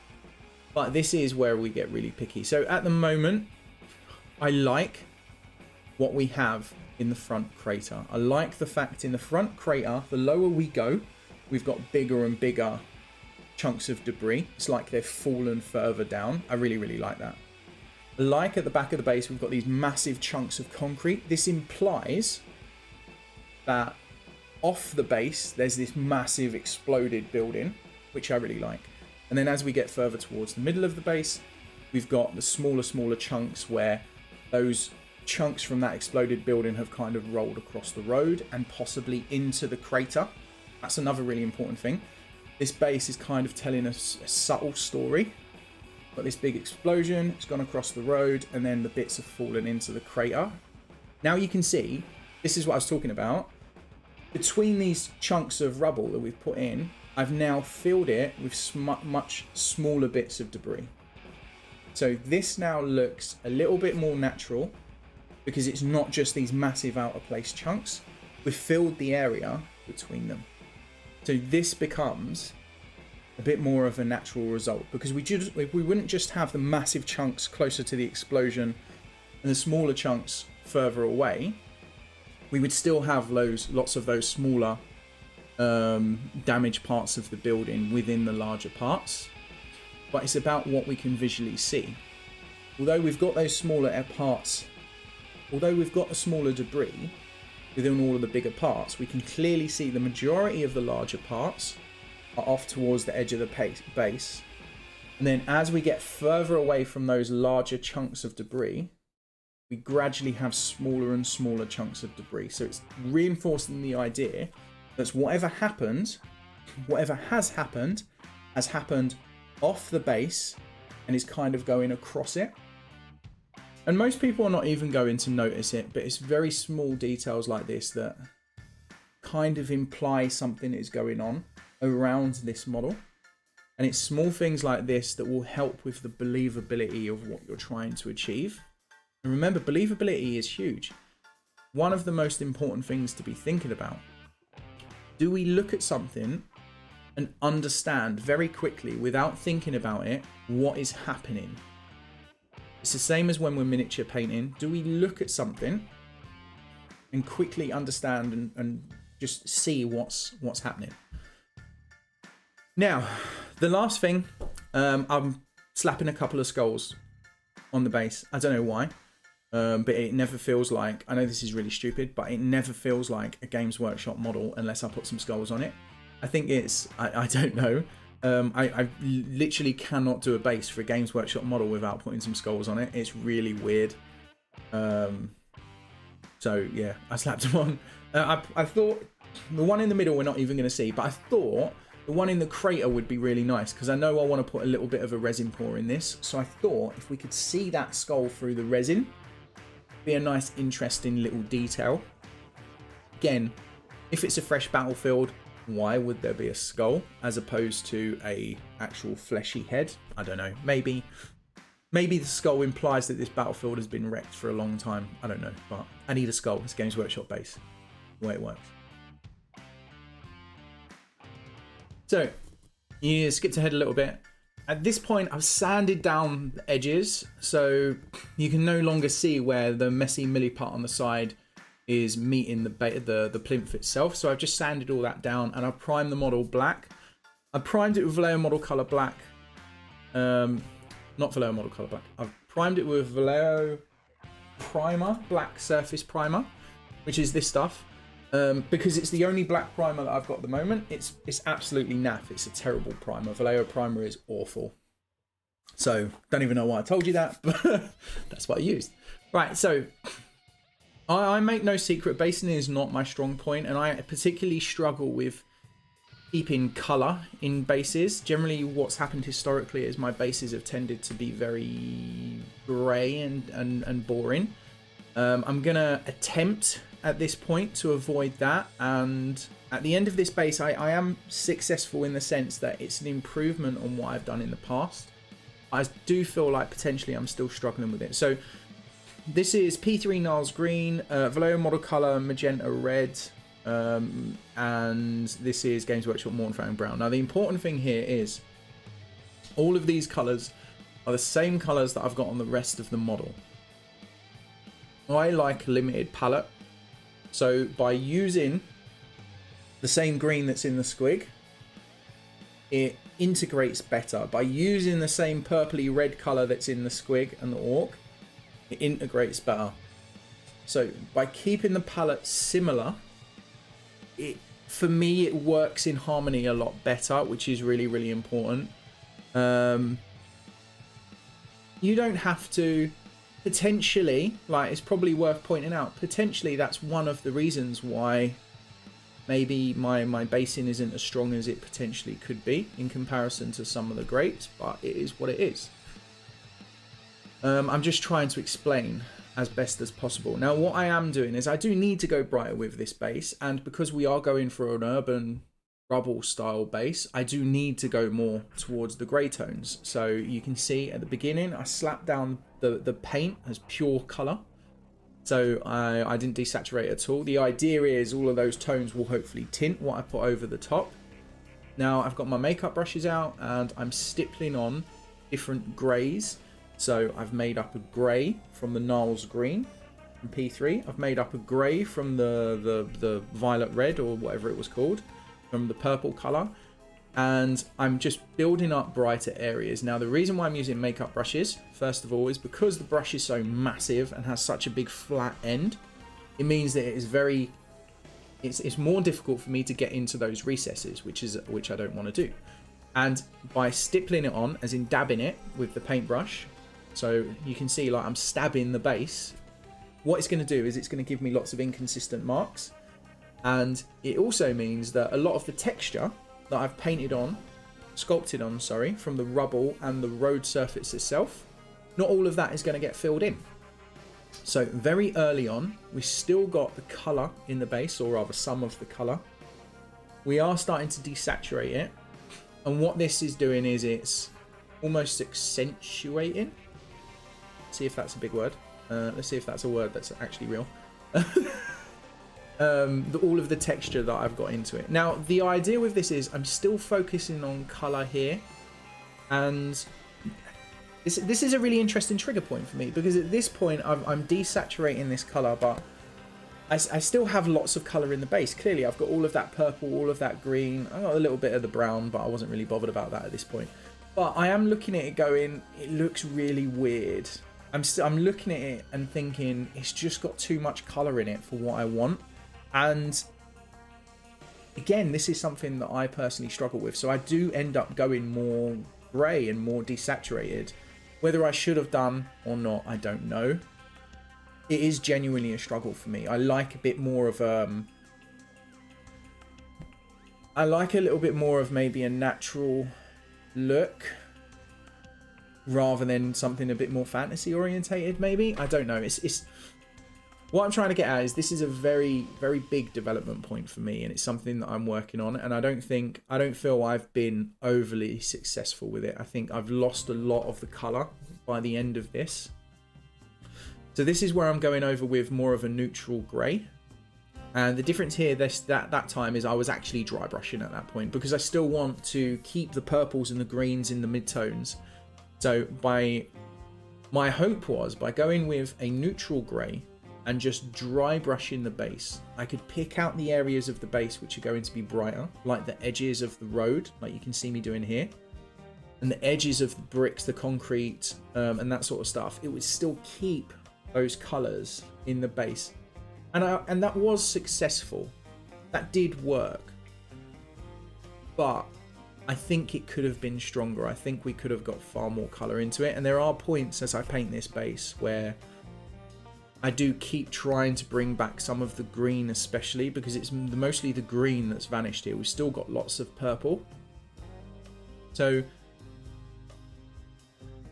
But this is where we get really picky. So at the moment, I like what we have in the front crater. I like the fact in the front crater, the lower we go, we've got bigger and bigger chunks of debris. It's like they've fallen further down. I really, really like that. I like at the back of the base, we've got these massive chunks of concrete. This implies that off the base, there's this massive exploded building, which I really like. And then as we get further towards the middle of the base, we've got the smaller chunks where those chunks from that exploded building have kind of rolled across the road and possibly into the crater. That's another really important thing. This base is kind of telling us a subtle story. Got this big explosion, it's gone across the road, and then the bits have fallen into the crater. Now you can see, this is what I was talking about. Between these chunks of rubble that we've put in, I've now filled it with much smaller bits of debris. So this now looks a little bit more natural because it's not just these massive out of place chunks. We've filled the area between them. So this becomes a bit more of a natural result because we wouldn't just have the massive chunks closer to the explosion and the smaller chunks further away. We would still have lots of those smaller damaged parts of the building within the larger parts, but it's about what we can visually see. Although we've got those smaller parts, although we've got the smaller debris within all of the bigger parts, we can clearly see the majority of the larger parts are off towards the edge of the base, and then as we get further away from those larger chunks of debris, we gradually have smaller and smaller chunks of debris. So it's reinforcing the idea that whatever has happened off the base and is kind of going across it. And most people are not even going to notice it, but it's very small details like this that kind of imply something is going on around this model. And it's small things like this that will help with the believability of what you're trying to achieve. And remember, believability is huge. One of the most important things to be thinking about. Do we look at something and understand very quickly, without thinking about it, what is happening? It's the same as when we're miniature painting. Do we look at something and quickly understand and just see what's happening? Now, the last thing I'm slapping a couple of skulls on the base. I don't know why, but it never feels like, I know this is really stupid, but it never feels like a Games Workshop model unless I put some skulls on it. I think it's, I don't know. I literally cannot do a base for a Games Workshop model without putting some skulls on it. It's really weird. So yeah, I slapped them on. I thought the one in the middle we're not even going to see, but I thought the one in the crater would be really nice because I know I want to put a little bit of a resin pour in this. So I thought if we could see that skull through the resin, it'd be a nice, interesting little detail. Again, if it's a fresh battlefield, why would there be a skull as opposed to a actual fleshy head? I don't know. Maybe the skull implies that this battlefield has been wrecked for a long time. I don't know, but I need a skull. It's Games Workshop base. The way it works. So, you skipped ahead a little bit. At this point, I've sanded down the edges, so you can no longer see where the messy milly part on the side is meeting the plinth itself. So I've just sanded all that down, and I've primed the model black. I primed it with Vallejo model color black. Not Vallejo model color black. I've primed it with Vallejo primer, black surface primer, which is this stuff. Because it's the only black primer that I've got at the moment. It's absolutely naff. It's a terrible primer. Vallejo primer is awful. So, don't even know why I told you that, but that's what I used. Right, so I make no secret, basing is not my strong point, and I particularly struggle with keeping colour in bases. Generally, what's happened historically is my bases have tended to be very grey and boring. I'm going to attempt at this point to avoid that, and at the end of this base I am successful in the sense that it's an improvement on what I've done in the past. I do feel like potentially I'm still struggling with it. So this is P3 Niles green, Vallejo model color magenta red, and this is Games Workshop Mornfang brown. Now the important thing here is all of these colors are the same colors that I've got on the rest of the model. I like a limited palette. So by using the same green that's in the squig, it integrates better. By using the same purpley red color that's in the squig and the orc, it integrates better. So by keeping the palette similar, for me it works in harmony a lot better, which is really, really important. You don't have to. Potentially, like, it's probably worth pointing out, potentially that's one of the reasons why maybe my basing isn't as strong as it potentially could be in comparison to some of the greats, but it is what it is. I'm just trying to explain as best as possible. Now, what I am doing is I do need to go brighter with this base, and because we are going for an urban rubble style base, I do need to go more towards the grey tones. So you can see at the beginning I slapped down the paint as pure colour, so I didn't desaturate at all. The idea is all of those tones will hopefully tint what I put over the top. Now I've got my makeup brushes out and I'm stippling on different greys. So I've made up a grey from the Niles green from P3. I've made up a grey from the violet red, or whatever it was called, from the purple colour, and I'm just building up brighter areas. Now the reason why I'm using makeup brushes, first of all, is because the brush is so massive and has such a big flat end. It means that it is it's more difficult for me to get into those recesses, which I don't want to do. And by stippling it on, as in dabbing it with the paintbrush, so you can see like I'm stabbing the base, what it's going to do is it's going to give me lots of inconsistent marks. And it also means that a lot of the texture that I've sculpted on, from the rubble and the road surface itself, not all of that is going to get filled in. So very early on, we still got the colour in the base, or rather some of the colour. We are starting to desaturate it. And what this is doing is it's almost accentuating. See if that's a big word. Let's see if that's a word that's actually real. All of the texture that I've got into it. Now, the idea with this is I'm still focusing on colour here, and this is a really interesting trigger point for me, because at this point I'm desaturating this colour, but I still have lots of colour in the base. Clearly, I've got all of that purple, all of that green. I got a little bit of the brown, but I wasn't really bothered about that at this point. But I am looking at it going, it looks really weird. I'm looking at it and thinking it's just got too much color in it for what I want. And again, this is something that I personally struggle with. So I do end up going more gray and more desaturated. Whether I should have done or not, I don't know. It is genuinely a struggle for me. I like a bit more of I like a little bit more of maybe a natural look rather than something a bit more fantasy orientated, maybe. I don't know. It's what I'm trying to get at is this is a very, very big development point for me, and it's something that I'm working on, and I don't feel I've been overly successful with it. I think I've lost a lot of the color by the end of this. So this is where I'm going over with more of a neutral gray. And the difference here that time is I was actually dry brushing at that point because I still want to keep the purples and the greens in the mid-tones. So my hope was by going with a neutral gray and just dry brushing the base, I could pick out the areas of the base which are going to be brighter, like the edges of the road, like you can see me doing here, and the edges of the bricks, the concrete, and that sort of stuff. It would still keep those colors in the base. And that was successful. That did work. But I think it could have been stronger. I think we could have got far more color into it. And there are points as I paint this base where I do keep trying to bring back some of the green, especially because it's mostly the green that's vanished here. We've still got lots of purple. So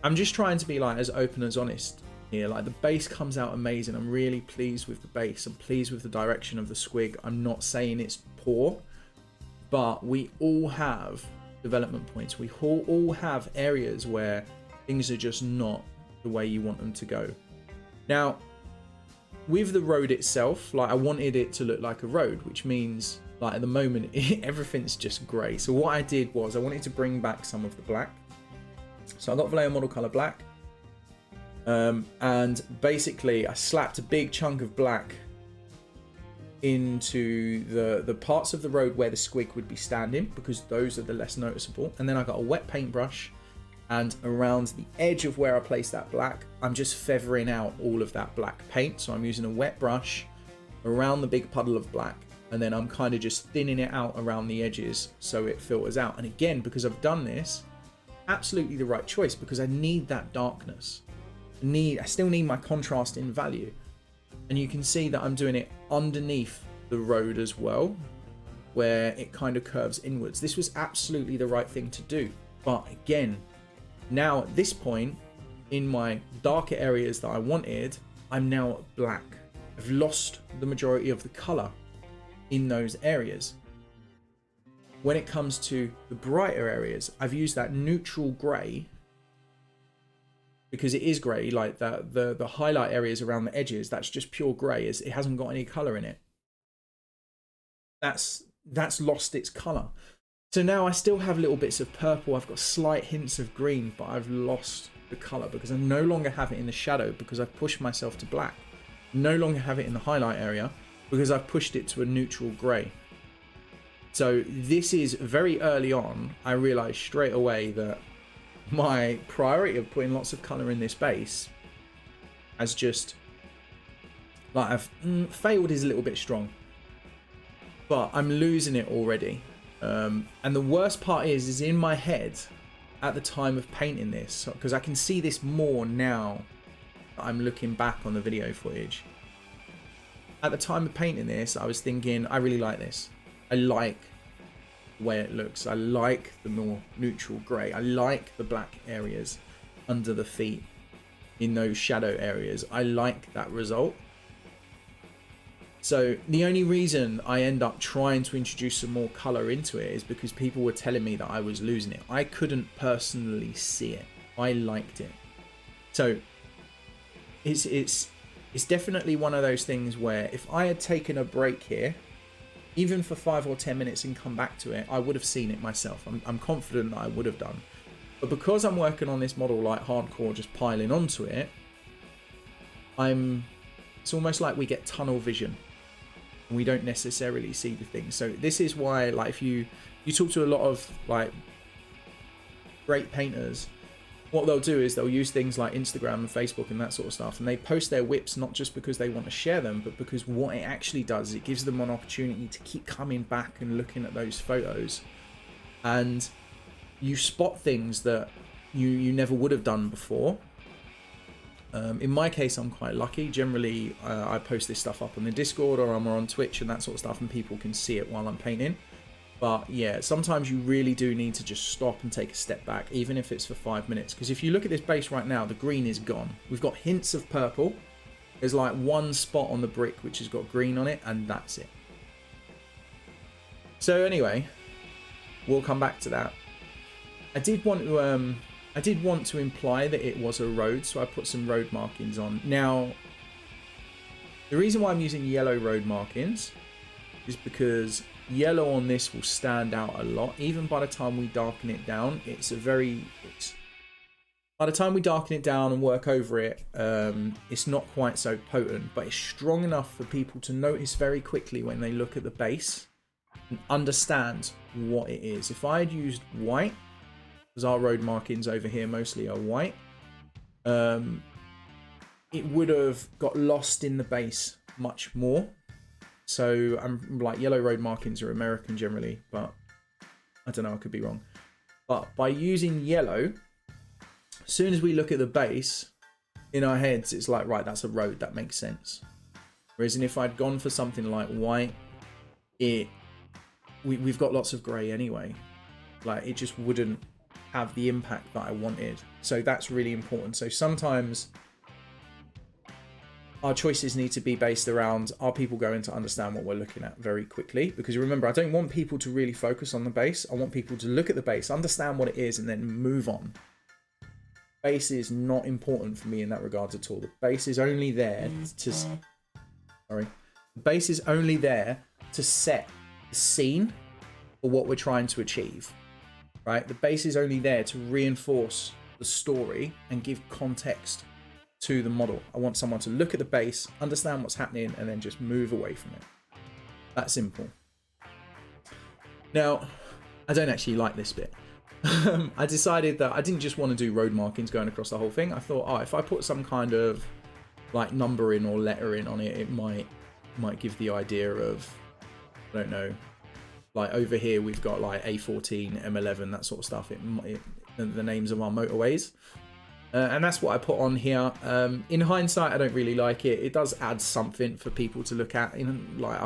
I'm just trying to be like as open as honest here. Like the base comes out amazing. I'm really pleased with the base. I'm pleased with the direction of the squig. I'm not saying it's poor, but we all have development points. We all have areas where things are just not the way you want them to go. Now, with the road itself, like I wanted it to look like a road, which means like at the moment everything's just grey. So what I did was I wanted to bring back some of the black. So I got Vallejo model color black. And basically I slapped a big chunk of black into the parts of the road where the squig would be standing, because those are the less noticeable. And then I got a wet paintbrush, and around the edge of where I placed that black, I'm just feathering out all of that black paint. So I'm using a wet brush around the big puddle of black, and then I'm kind of just thinning it out around the edges so it filters out. And again, because I've done this, absolutely the right choice, because I need that darkness. I still need my contrast in value. And you can see that I'm doing it underneath the road as well, where it kind of curves inwards. This was absolutely the right thing to do. But again, now at this point, in my darker areas that I wanted, I'm now at black. I've lost the majority of the color in those areas. When it comes to the brighter areas, I've used that neutral gray, because it is grey, like the highlight areas around the edges, that's just pure grey. It hasn't got any colour in it. That's lost its colour. So now I still have little bits of purple. I've got slight hints of green, but I've lost the colour because I no longer have it in the shadow because I've pushed myself to black. No longer have it in the highlight area because I've pushed it to a neutral grey. So this is very early on. I realised straight away that my priority of putting lots of colour in this base has just, like, I've failed is a little bit strong, but I'm losing it already. And the worst part is in my head at the time of painting this, because I can see this more now that I'm looking back on the video footage. At the time of painting this, I was thinking, I really like this. I like way it looks. I like the more neutral grey. I like the black areas under the feet in those shadow areas. I like that result. So the only reason I end up trying to introduce some more colour into it is because people were telling me that I was losing it. I couldn't personally see it. I liked it. So it's definitely one of those things where if I had taken a break here, even for 5 or 10 minutes and come back to it, I would have seen it myself. I'm confident that I would have done. But because I'm working on this model like hardcore, just piling onto it, it's almost like we get tunnel vision. And we don't necessarily see the things. So this is why, like, if you talk to a lot of like great painters, what they'll do is they'll use things like Instagram and Facebook and that sort of stuff, and they post their whips not just because they want to share them, but because what it actually does is it gives them an opportunity to keep coming back and looking at those photos, and you spot things that you never would have done before. In my case, I'm quite lucky. Generally, I post this stuff up on the Discord or I'm on Twitch and that sort of stuff, and people can see it while I'm painting. But yeah, sometimes you really do need to just stop and take a step back, even if it's for 5 minutes. Because if you look at this base right now, the green is gone. We've got hints of purple. There's like one spot on the brick which has got green on it, and that's it. So anyway, we'll come back to that. I did want to imply that it was a road, so I put some road markings on. Now, the reason why I'm using yellow road markings is because yellow on this will stand out a lot. Even by the time we darken it down, by the time we darken it down and work over it, it's not quite so potent, but it's strong enough for people to notice very quickly when they look at the base and understand what it is. If I had used white, because our road markings over here mostly are white, it would have got lost in the base much more. So I'm like, yellow road markings are American generally, but I don't know, I could be wrong. But by using yellow, as soon as we look at the base, in our heads, it's like, right, that's a road, that makes sense. Whereas if I'd gone for something like white, we've got lots of grey anyway. Like, it just wouldn't have the impact that I wanted. So that's really important. So sometimes our choices need to be based around, are people going to understand what we're looking at very quickly? Because remember, I don't want people to really focus on the base. I want people to look at the base, understand what it is, and then move on. Base is not important for me in that regard at all. The base is only there to... Sorry. The base is only there to set the scene for what we're trying to achieve. Right? The base is only there to reinforce the story and give context to the model. I want someone to look at the base, understand what's happening, and then just move away from it. That simple. Now, I don't actually like this bit. I decided that I didn't just want to do road markings going across the whole thing. I thought, oh, if I put some kind of like numbering or lettering on it, it might give the idea of, I don't know, like over here we've got like A14, M11, that sort of stuff. The names of our motorways. And that's what I put on here. In hindsight, I don't really like it. It does add something for people to look at. Like,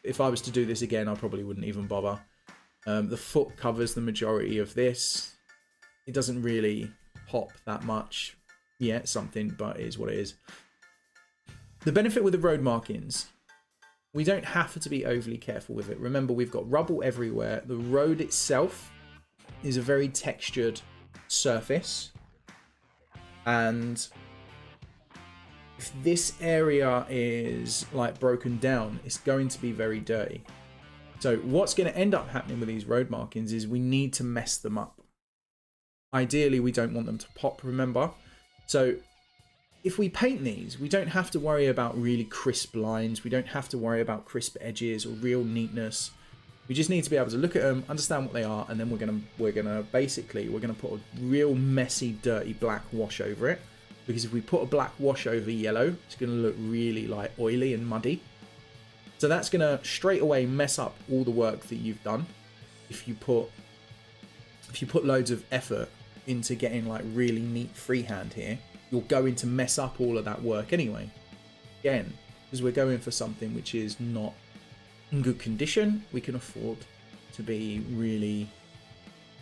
if I was to do this again, I probably wouldn't even bother. The foot covers the majority of this. It doesn't really pop that much. Yeah, it's something, but it is what it is. The benefit with the road markings, we don't have to be overly careful with it. Remember, we've got rubble everywhere. The road itself is a very textured surface, and if this area is like broken down, it's going to be very dirty. So what's going to end up happening with these road markings is we need to mess them up. Ideally, we don't want them to pop, remember? So if we paint these, we don't have to worry about really crisp lines. We don't have to worry about crisp edges or real neatness. We just need to be able to look at them, understand what they are, and then we're gonna put a real messy, dirty black wash over it. Because if we put a black wash over yellow, it's gonna look really like oily and muddy. So that's gonna straight away mess up all the work that you've done. If you put loads of effort into getting like really neat freehand here, you're going to mess up all of that work anyway. Again, because we're going for something which is not in good condition, we can afford to be really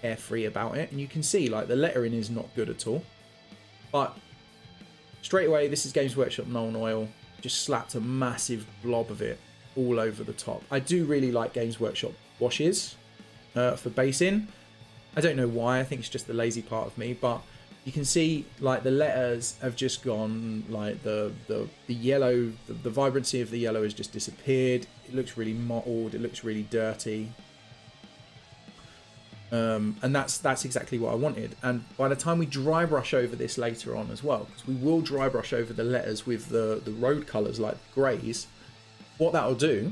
carefree about it. And you can see like the lettering is not good at all. But straight away, this is Games Workshop Nuln Oil. Just slapped a massive blob of it all over the top. I do really like Games Workshop washes for basing. I don't know why, I think it's just the lazy part of me, but you can see like the letters have just gone, like the yellow, the vibrancy of the yellow has just disappeared. It looks really mottled, it looks really dirty. And that's exactly what I wanted. And by the time we dry brush over this later on as well, because we will dry brush over the letters with the road colours like greys, what that'll do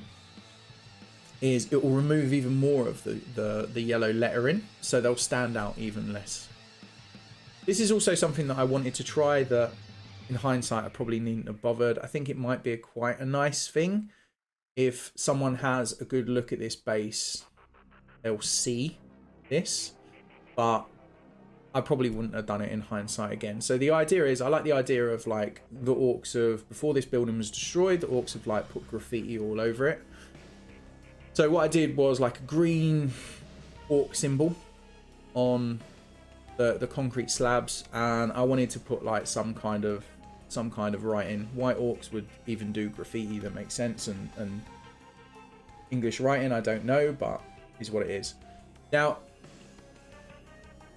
is it will remove even more of the yellow lettering, so they'll stand out even less. This is also something that I wanted to try that in hindsight I probably needn't have bothered. I think it might be quite a nice thing. If someone has a good look at this base, they'll see this, but I probably wouldn't have done it in hindsight again. So the idea is, I like the idea of like the Orks of, before this building was destroyed, the Orks have like put graffiti all over it. So what I did was like a green Ork symbol on the concrete slabs, and I wanted to put like some kind of writing. White Orks would even do graffiti that makes sense, and English writing, I don't know, but is what it is. Now,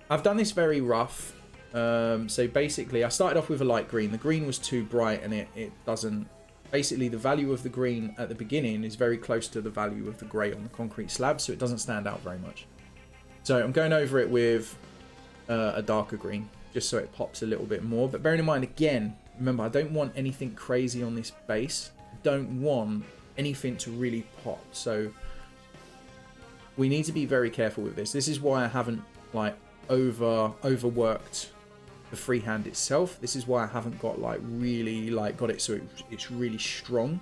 I've done this very rough. So basically, I started off with a light green. The green was too bright, and it doesn't... Basically, the value of the green at the beginning is very close to the value of the grey on the concrete slab, so it doesn't stand out very much. So I'm going over it with a darker green, just so it pops a little bit more. But bearing in mind, again, remember, I don't want anything crazy on this base. I don't want anything to really pop. So we need to be very careful with this. This is why I haven't like overworked the freehand itself. This is why I haven't got like really like got it so it's really strong.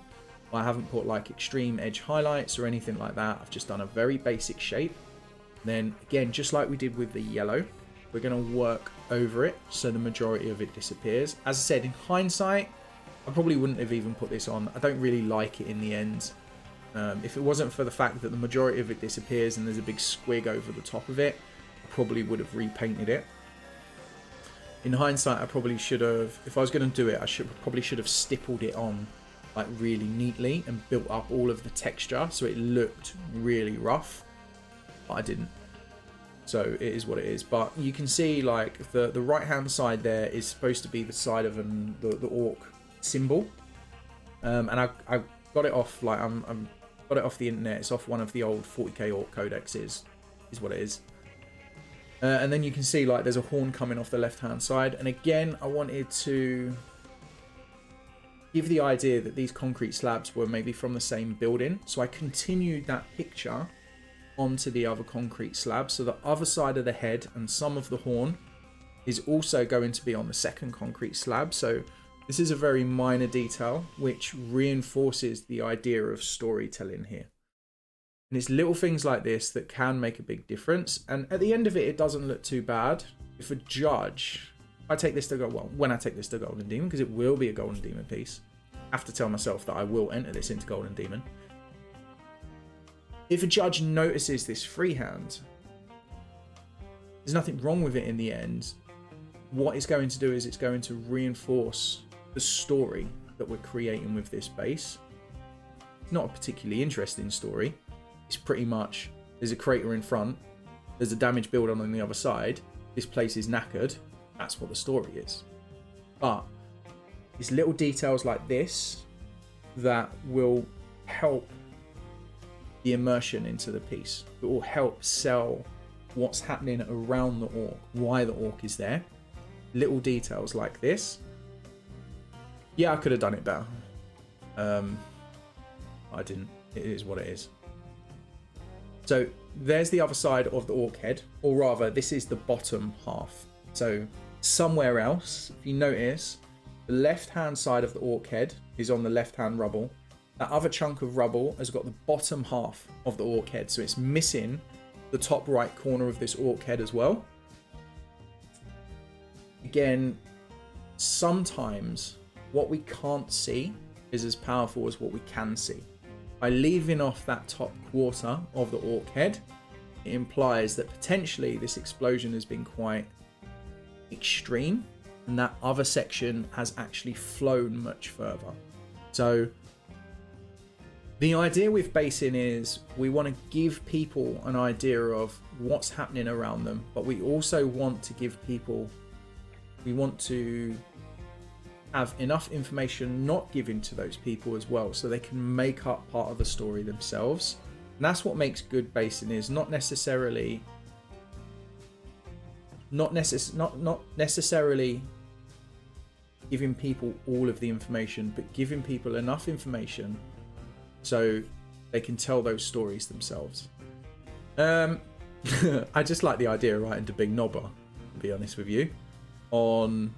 I haven't put like extreme edge highlights or anything like that. I've just done a very basic shape. Then again, just like we did with the yellow, we're going to work over it so the majority of it disappears. As I said, in hindsight, I probably wouldn't have even put this on. I don't really like it in the end. If it wasn't for the fact that the majority of it disappears and there's a big squig over the top of it, I probably would have repainted it. In hindsight, I probably should have, if I was going to do it, I probably should have stippled it on like really neatly and built up all of the texture so it looked really rough, but I didn't. So it is what it is. But you can see like the right hand side there is supposed to be the side of the Ork symbol, and I got it off like I'm got it off the internet. It's off one of the old 40k Ork codexes, is what it is. And then you can see like there's a horn coming off the left hand side, and again I wanted to give the idea that these concrete slabs were maybe from the same building, so I continued that picture onto the other concrete slab, so the other side of the head and some of the horn is also going to be on the second concrete slab. So this is a very minor detail which reinforces the idea of storytelling here. And it's little things like this that can make a big difference. And at the end of it, it doesn't look too bad. If a judge, I take this to go, well, when I take this to Golden Demon, because it will be a Golden Demon piece, I have to tell myself that I will enter this into Golden Demon. If a judge notices this freehand, there's nothing wrong with it in the end. What it's going to do is it's going to reinforce the story that we're creating with this base. It's not a particularly interesting story. It's pretty much, there's a crater in front, there's a damaged building on the other side, this place is knackered. That's what the story is. But it's little details like this that will help the immersion into the piece. It will help sell what's happening around the Ork, why the Ork is there. Little details like this. Yeah, I could have done it better. I didn't. It is what it is. So there's the other side of the Ork head, or rather this is the bottom half. So somewhere else, if you notice, the left hand side of the Ork head is on the left hand rubble. That other chunk of rubble has got the bottom half of the Ork head, so it's missing the top right corner of this Ork head as well. Again, sometimes what we can't see is as powerful as what we can see. By leaving off that top quarter of the Ork head, it implies that potentially this explosion has been quite extreme, and that other section has actually flown much further. So the idea with basing is we want to give people an idea of what's happening around them, but we also want to give people, we want to have enough information not given to those people as well, so they can make up part of the story themselves. And that's what makes good basing, is not necessarily giving people all of the information, but giving people enough information so they can tell those stories themselves. I just like the idea of writing to Big Knobber, to be honest with you, on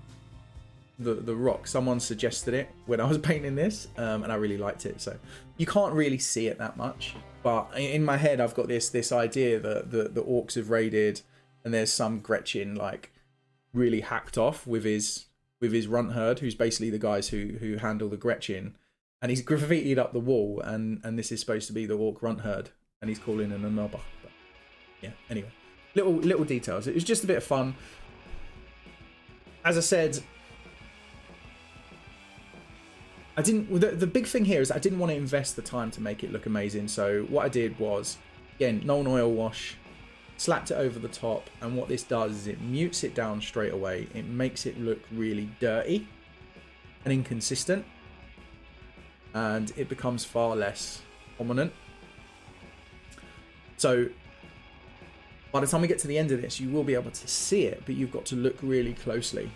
the rock. Someone suggested it when I was painting this, and I really liked it. So you can't really see it that much, but in my head I've got this idea that the orcs have raided, and there's some Gretchen like really hacked off with his runt herd, who's basically the guys who handle the Gretchen, and he's graffitied up the wall, and this is supposed to be the orc runt herd, and he's calling in a knobber. But yeah, anyway, little details. It was just a bit of fun. As I said, I didn't. The big thing here is I didn't want to invest the time to make it look amazing. So what I did was, again, Nuln oil wash, slapped it over the top, and what this does is it mutes it down straight away. It makes it look really dirty and inconsistent, and it becomes far less prominent. So by the time we get to the end of this, you will be able to see it, but you've got to look really closely.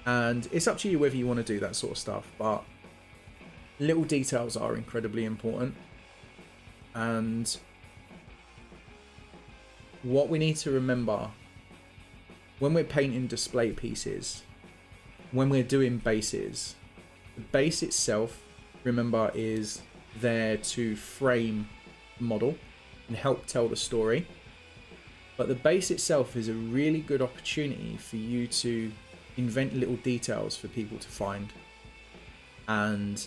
And it's up to you whether you want to do that sort of stuff, but little details are incredibly important. And what we need to remember when we're painting display pieces, when we're doing bases, the base itself, remember, is there to frame the model and help tell the story. But the base itself is a really good opportunity for you to invent little details for people to find, and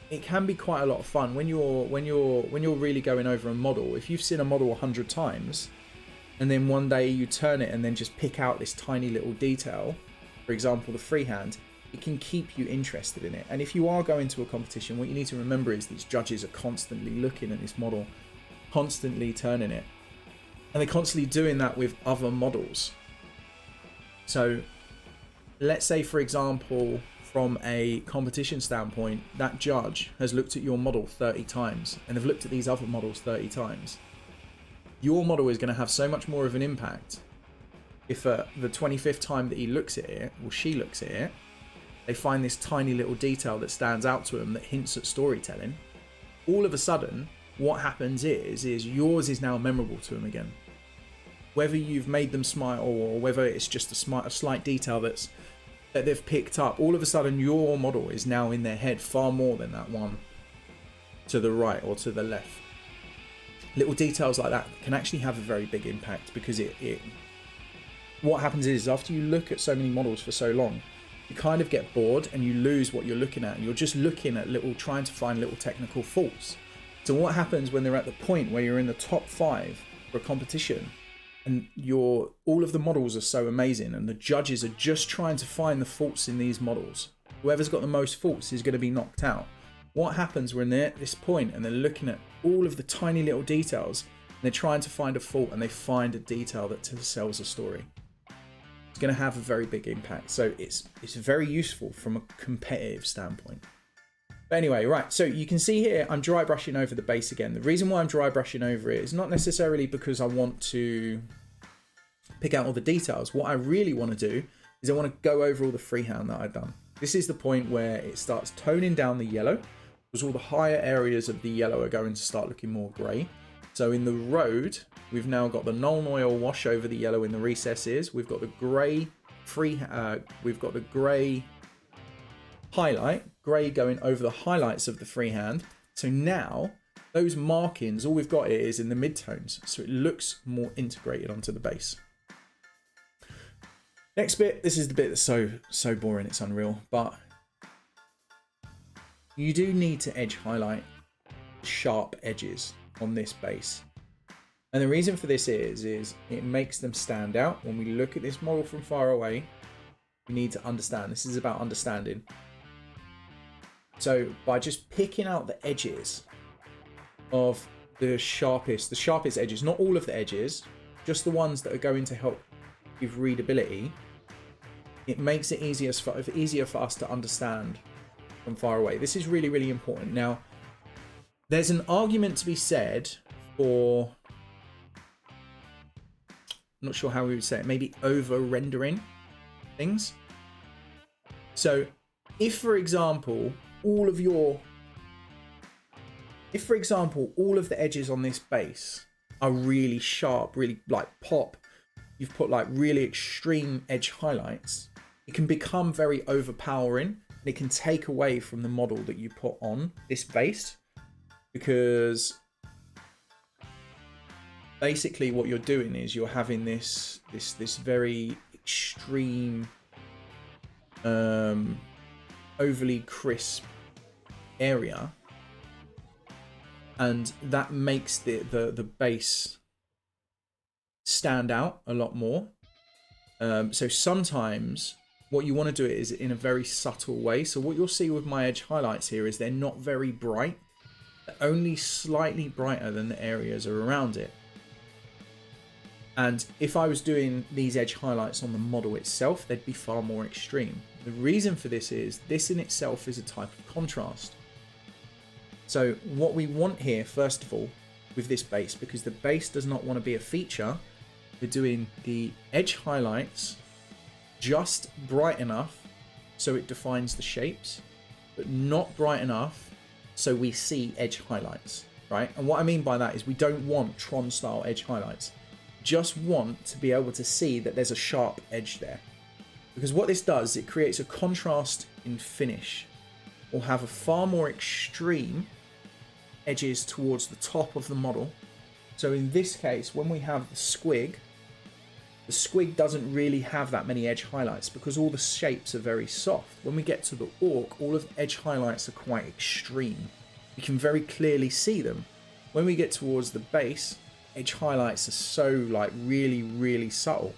it can be quite a lot of fun when you're really going over a model. If you've seen a model 100 times, and then one day you turn it and then just pick out this tiny little detail, for example, the freehand, it can keep you interested in it. And if you are going to a competition, what you need to remember is these judges are constantly looking at this model, constantly turning it, and they're constantly doing that with other models. So let's say, for example, from a competition standpoint, that judge has looked at your model 30 times and have looked at these other models 30 times. Your model is going to have so much more of an impact if the 25th time that he looks at it, or she looks at it, they find this tiny little detail that stands out to them that hints at storytelling. All of a sudden, what happens is yours is now memorable to them again. Whether you've made them smile or whether it's just a slight detail that they've picked up, all of a sudden your model is now in their head far more than that one to the right or to the left. Little details like that can actually have a very big impact, because what happens is after you look at so many models for so long, you kind of get bored and you lose what you're looking at, and you're just looking at trying to find little technical faults. So what happens when they're at the point where you're in the top 5 for a competition, and all of the models are so amazing, and the judges are just trying to find the faults in these models? Whoever's got the most faults is going to be knocked out. What happens when they're at this point and they're looking at all of the tiny little details, and they're trying to find a fault, and they find a detail that tells a story? It's going to have a very big impact. So it's very useful from a competitive standpoint. But anyway, right, so you can see here I'm dry brushing over the base again. The reason why I'm dry brushing over it is not necessarily because I want to pick out all the details. What I really want to do is I want to go over all the freehand that I've done. This is the point where it starts toning down the yellow, because all the higher areas of the yellow are going to start looking more grey. So in the road, we've now got the Nuln oil wash over the yellow in the recesses. We've got the grey we've got the grey highlight, grey going over the highlights of the freehand. So now those markings, all we've got is in the midtones, so it looks more integrated onto the base. Next bit, this is the bit that's so boring, it's unreal, but you do need to edge highlight sharp edges on this base. And the reason for this is it makes them stand out. When we look at this model from far away, we need to understand. This is about understanding. So by just picking out the edges of the sharpest edges, not all of the edges, just the ones that are going to help give readability, it makes it easier for us to understand from far away. This is really, really important. Now, there's an argument to be said for, I'm not sure how we would say it, maybe over rendering things. So if, for example, all of your If, for example, all of the edges on this base are really sharp, really like pop, you've put like really extreme edge highlights, it can become very overpowering and it can take away from the model that you put on this base, because basically what you're doing is you're having this very extreme, overly crisp area, and that makes the base stand out a lot more. So sometimes what you want to do it is in a very subtle way. So what you'll see with my edge highlights here is they're not very bright. They're only slightly brighter than the areas around it. And if I was doing these edge highlights on the model itself, they'd be far more extreme. The reason for this is this in itself is a type of contrast. So what we want here, first of all, with this base, because the base does not want to be a feature, we're doing the edge highlights just bright enough so it defines the shapes, but not bright enough so we see edge highlights, right? And what I mean by that is we don't want Tron style edge highlights. Just want to be able to see that there's a sharp edge there, because what this does, it creates a contrast in finish. We'll have a far more extreme edges towards the top of the model. So in this case, when we have the squig doesn't really have that many edge highlights because all the shapes are very soft. When we get to the orc, all of the edge highlights are quite extreme. You can very clearly see them. When we get towards the base, edge highlights are so like really subtle.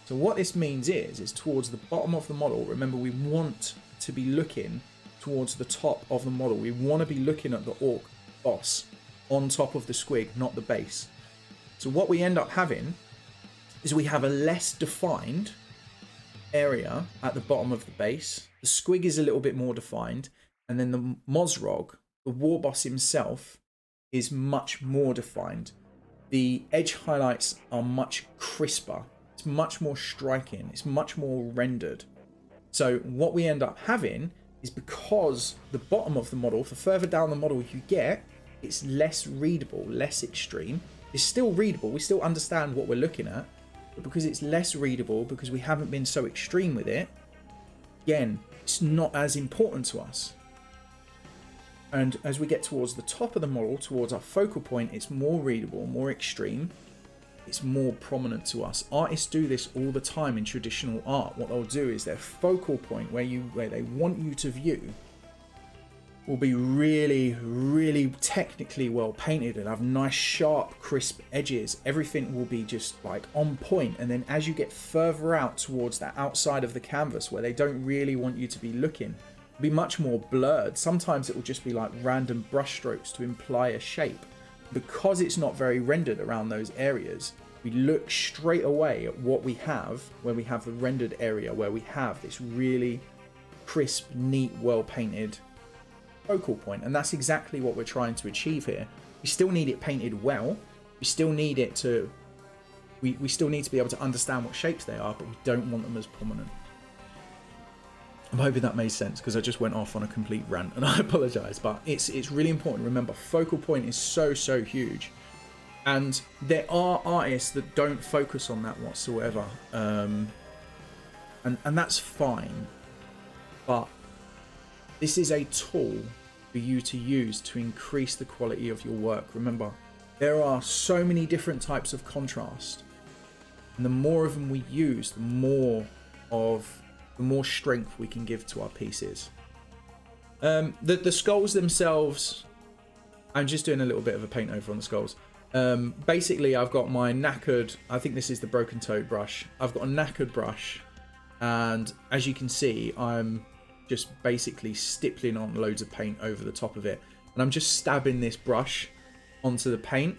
So what this means is towards the bottom of the model, remember we want to be looking towards the top of the model. We want to be looking at the orc boss on top of the squig, not the base. So what we end up having is we have a less defined area at the bottom of the base. The squig is a little bit more defined, and then the Mozrog, the war boss himself, is much more defined. The edge highlights are much crisper. It's much more striking. It's much more rendered. So what we end up having is, because the bottom of the model, the further down the model you get, it's less readable, less extreme. It's still readable. We still understand what we're looking at. But because it's less readable, because we haven't been so extreme with it, again, it's not as important to us. And as we get towards the top of the model, towards our focal point, it's more readable, more extreme. It's more prominent to us. Artists do this all the time in traditional art. What they'll do is their focal point, where they want you to view, will be really technically well painted and have nice sharp crisp edges. Everything will be just like on point. And then as you get further out towards that outside of the canvas, where they don't really want you to be looking, it'll be much more blurred. Sometimes it will just be like random brush strokes to imply a shape. Because it's not very rendered around those areas, we look straight away at what we have, where we have the rendered area, where we have this really crisp, neat, well painted focal point. And that's exactly what we're trying to achieve here. We still need it painted well. We still need it to, we still need to be able to understand what shapes they are, but we don't want them as prominent. I'm hoping that made sense, because I just went off on a complete rant, and I apologize, but it's really important. Remember, focal point is so huge, and there are artists that don't focus on that whatsoever, and that's fine. But this is a tool for you to use to increase the quality of your work. Remember, there are so many different types of contrast, and the more of them we use, the more strength we can give to our pieces. The skulls themselves, I'm just doing a little bit of a paint over on the skulls. Basically, I've got my knackered, I think this is the broken toed brush. I've got a knackered brush, and as you can see, I'm just basically stippling on loads of paint over the top of it. And I'm just stabbing this brush onto the paint,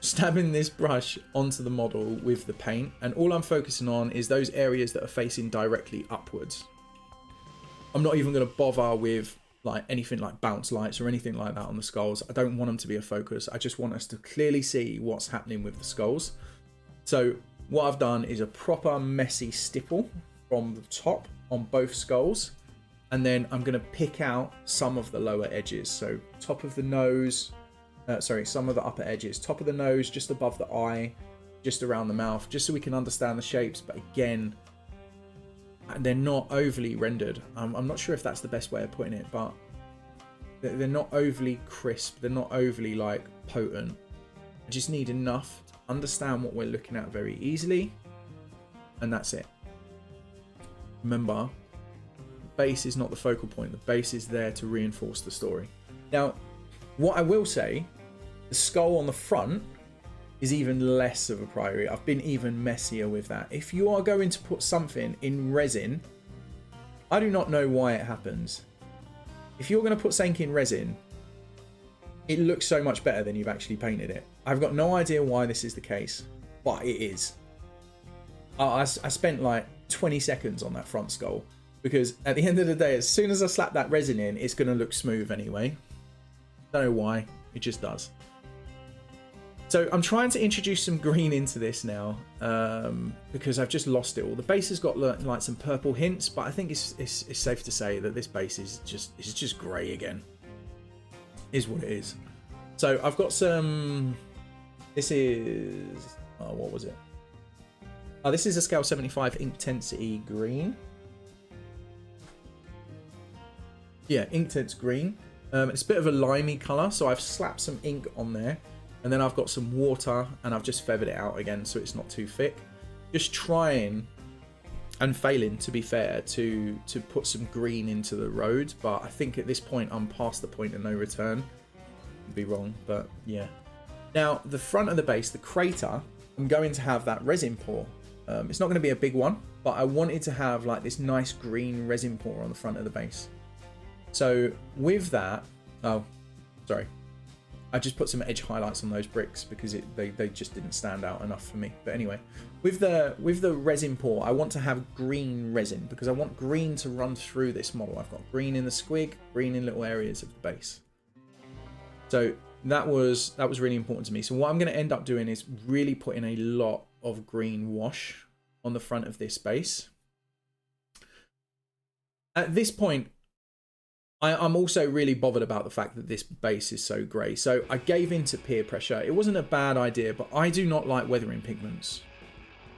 stabbing this brush onto the model with the paint, and all I'm focusing on is those areas that are facing directly upwards. I'm not even going to bother with like anything like bounce lights or anything like that on the skulls. I don't want them to be a focus. I just want us to clearly see what's happening with the skulls. So what I've done is a proper messy stipple from the top on both skulls, And then I'm going to pick out some of the lower edges. So top of the nose, some of the upper edges, top of the nose, just above the eye, just around the mouth, just so we can understand the shapes. But again, they're not overly rendered. I'm not sure if that's the best way of putting it, but they're not overly crisp. They're not overly like potent. I just need enough to understand what we're looking at very easily. And that's it. Remember, base is not the focal point. The base is there to reinforce the story. Now, what I will say, the skull on the front is even less of a priority. I've been even messier with that. If you are going to put something in resin, I do not know why it happens. If you're going to put something in resin, it looks so much better than you've actually painted it. I've got no idea why this is the case, but it is. I spent like 20 seconds on that front skull. Because at the end of the day, as soon as I slap that resin in, it's going to look smooth anyway. Don't know why, it just does. So I'm trying to introduce some green into this now, because I've just lost it all. The base has got like some purple hints, but I think it's safe to say that this base is just grey again. Is what it is. So I've got some. This is what was it? Oh, this is a scale 75 intensity green. Yeah, Inktense green. It's a bit of a limey colour, so I've slapped some ink on there, and then I've got some water, and I've just feathered it out again so it's not too thick. Just trying and failing, to be fair, to put some green into the road, but I think at this point I'm past the point of no return. Could be wrong, but yeah. Now, the front of the base, the crater, I'm going to have that resin pour. It's not going to be a big one, but I wanted to have like this nice green resin pour on the front of the base. So with that, oh, sorry, I just put some edge highlights on those bricks because they just didn't stand out enough for me. But anyway, with the resin pour, I want to have green resin because I want green to run through this model. I've got green in the squig, green in little areas of the base. So that was really important to me. So what I'm going to end up doing is really putting a lot of green wash on the front of this base. At this point, I'm also really bothered about the fact that this base is so grey. So I gave in to peer pressure. It wasn't a bad idea, but I do not like weathering pigments.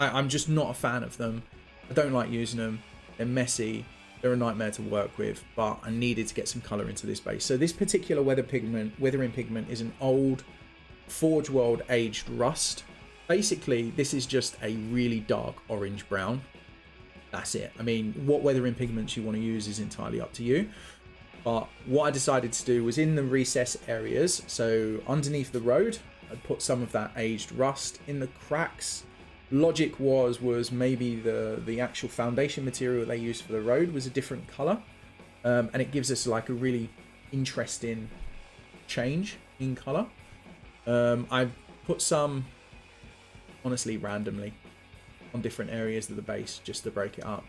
I'm just not a fan of them. I don't like using them. They're messy. They're a nightmare to work with, but I needed to get some colour into this base. So this particular weathering pigment is an old Forge World aged rust. Basically, this is just a really dark orange brown. That's it. I mean, what weathering pigments you want to use is entirely up to you. But what I decided to do was in the recess areas, so underneath the road, I'd put some of that aged rust. In the cracks, logic was maybe the actual foundation material they used for the road was a different colour. And it gives us like a really interesting change in colour. I put some, honestly, randomly on different areas of the base just to break it up.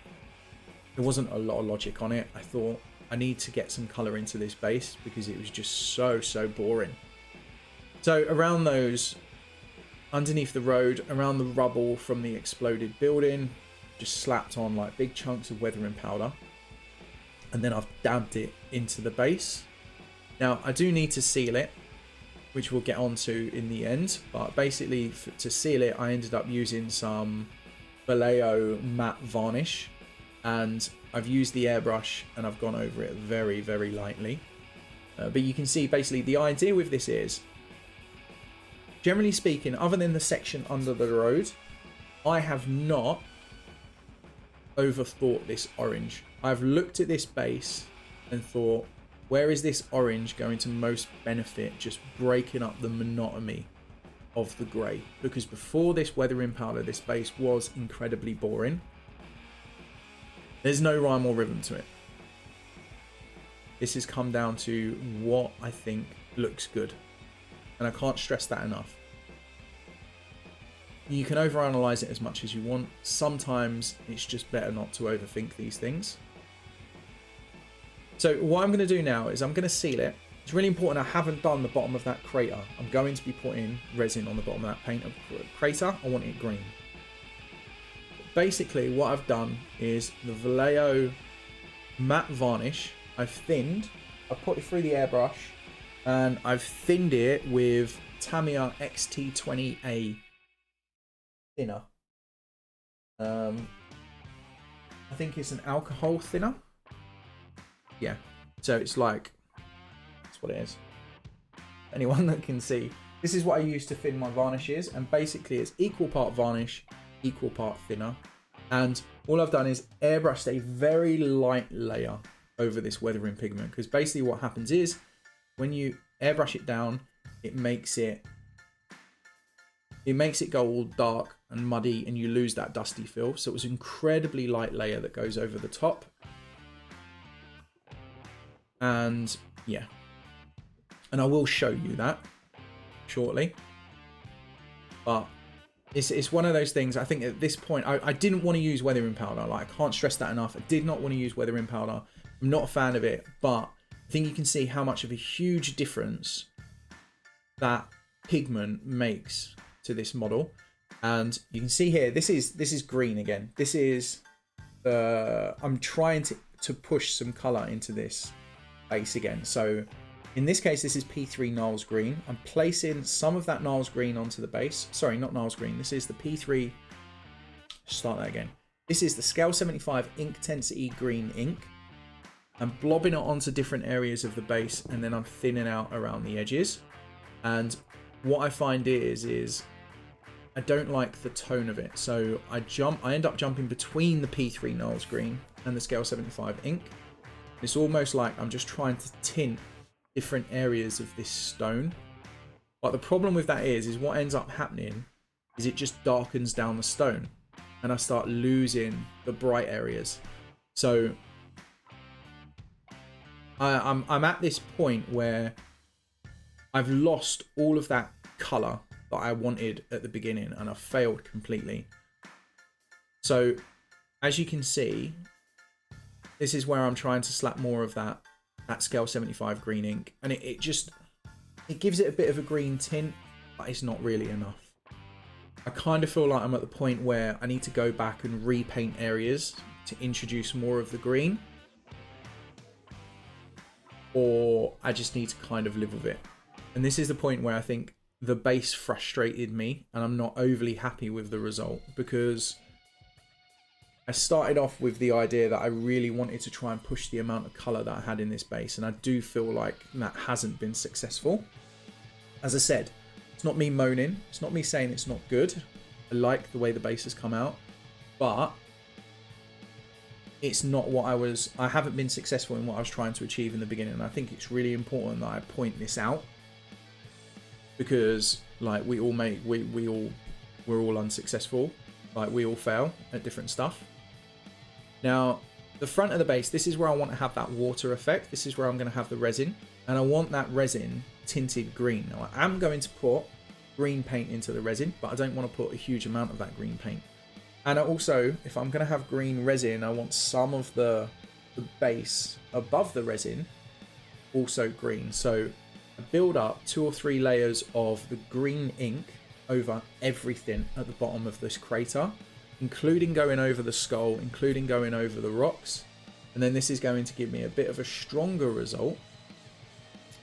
There wasn't a lot of logic on it. I thought, I need to get some colour into this base because it was just so boring. So around those, underneath the road, around the rubble from the exploded building, just slapped on like big chunks of weathering powder. And then I've dabbed it into the base. Now I do need to seal it, which we'll get onto in the end. But basically to seal it, I ended up using some Vallejo matte varnish. And I've used the airbrush and I've gone over it very lightly. But you can see basically the idea with this is, generally speaking, other than the section under the road, I have not overthought this orange. I've looked at this base and thought, where is this orange going to most benefit just breaking up the monotony of the grey? Because before this weathering powder, this base was incredibly boring. There's no rhyme or rhythm to it. This has come down to what I think looks good. And I can't stress that enough. You can overanalyze it as much as you want. Sometimes it's just better not to overthink these things. So what I'm going to do now is I'm going to seal it. It's really important I haven't done the bottom of that crater. I'm going to be putting resin on the bottom of that paint crater. I want it green. Basically what I've done is the Vallejo matte varnish. I've thinned. I've put it through the airbrush, and I've thinned it with Tamiya XT20A thinner. I think it's an alcohol thinner. Yeah, so it's like, that's what it is. Anyone that can see, this is what I use to thin my varnishes, and basically it's equal part varnish, equal part thinner. And all I've done is airbrushed a very light layer over this weathering pigment, because basically what happens is when you airbrush it down, it makes it go all dark and muddy, and you lose that dusty feel. So it was an incredibly light layer that goes over the top. And yeah, and I will show you that shortly, but it's one of those things. I think at this point I didn't want to use weathering powder. Like, I can't stress that enough. I did not want to use weathering powder. I'm not a fan of it, but I think you can see how much of a huge difference that pigment makes to this model. And you can see here, this is green again. This is I'm trying to push some color into this base again. So in this case, this is P3 Niles green. I'm placing some of that Niles green onto the base. Sorry, not Niles green. This is the P3. Start that again. This is the Scale 75 Inktensive green ink. I'm blobbing it onto different areas of the base, and then I'm thinning out around the edges. And what I find is I don't like the tone of it. So I end up jumping between the P3 Niles green and the Scale 75 ink. It's almost like I'm just trying to tint different areas of this stone. But the problem with that is what ends up happening is it just darkens down the stone, and I start losing the bright areas. So I'm at this point where I've lost all of that color that I wanted at the beginning, and I've failed completely. So as you can see, this is where I'm trying to slap more of that Scale 75 green ink, and it gives it a bit of a green tint, but it's not really enough. I kind of feel like I'm at the point where I need to go back and repaint areas to introduce more of the green, or I just need to kind of live with it. And this is the point where I think the base frustrated me, and I'm not overly happy with the result, because I started off with the idea that I really wanted to try and push the amount of colour that I had in this base, and I do feel like that hasn't been successful. As I said, it's not me moaning, it's not me saying it's not good. I like the way the base has come out, but it's not what I haven't been successful in what I was trying to achieve in the beginning. And I think it's really important that I point this out, because like we're all unsuccessful. Like, we all fail at different stuff. Now, the front of the base, this is where I want to have that water effect. This is where I'm going to have the resin, and I want that resin tinted green. Now, I am going to put green paint into the resin, but I don't want to put a huge amount of that green paint. And I also, if I'm going to have green resin, I want some of the base above the resin also green. So I build up 2 or 3 layers of the green ink over everything at the bottom of this crater, including going over the skull, including going over the rocks. And then this is going to give me a bit of a stronger result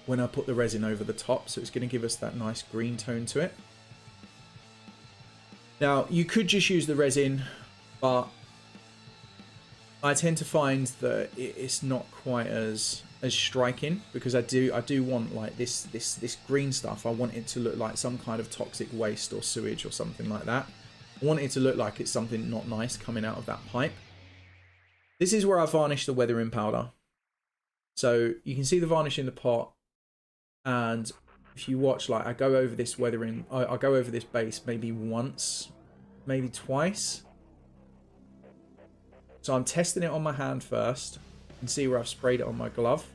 when I put the resin over the top. So it's going to give us that nice green tone to it. Now, you could just use the resin, but I tend to find that it's not quite as striking, because I do want, like, this green stuff. I want it to look like some kind of toxic waste or sewage or something like that. I want it to look like it's something not nice coming out of that pipe. This is where I varnish the weathering powder. So you can see the varnish in the pot, and if you watch, like, I go over this weathering, I go over this base maybe once, maybe twice. So I'm testing it on my hand first. You can see where I've sprayed it on my glove.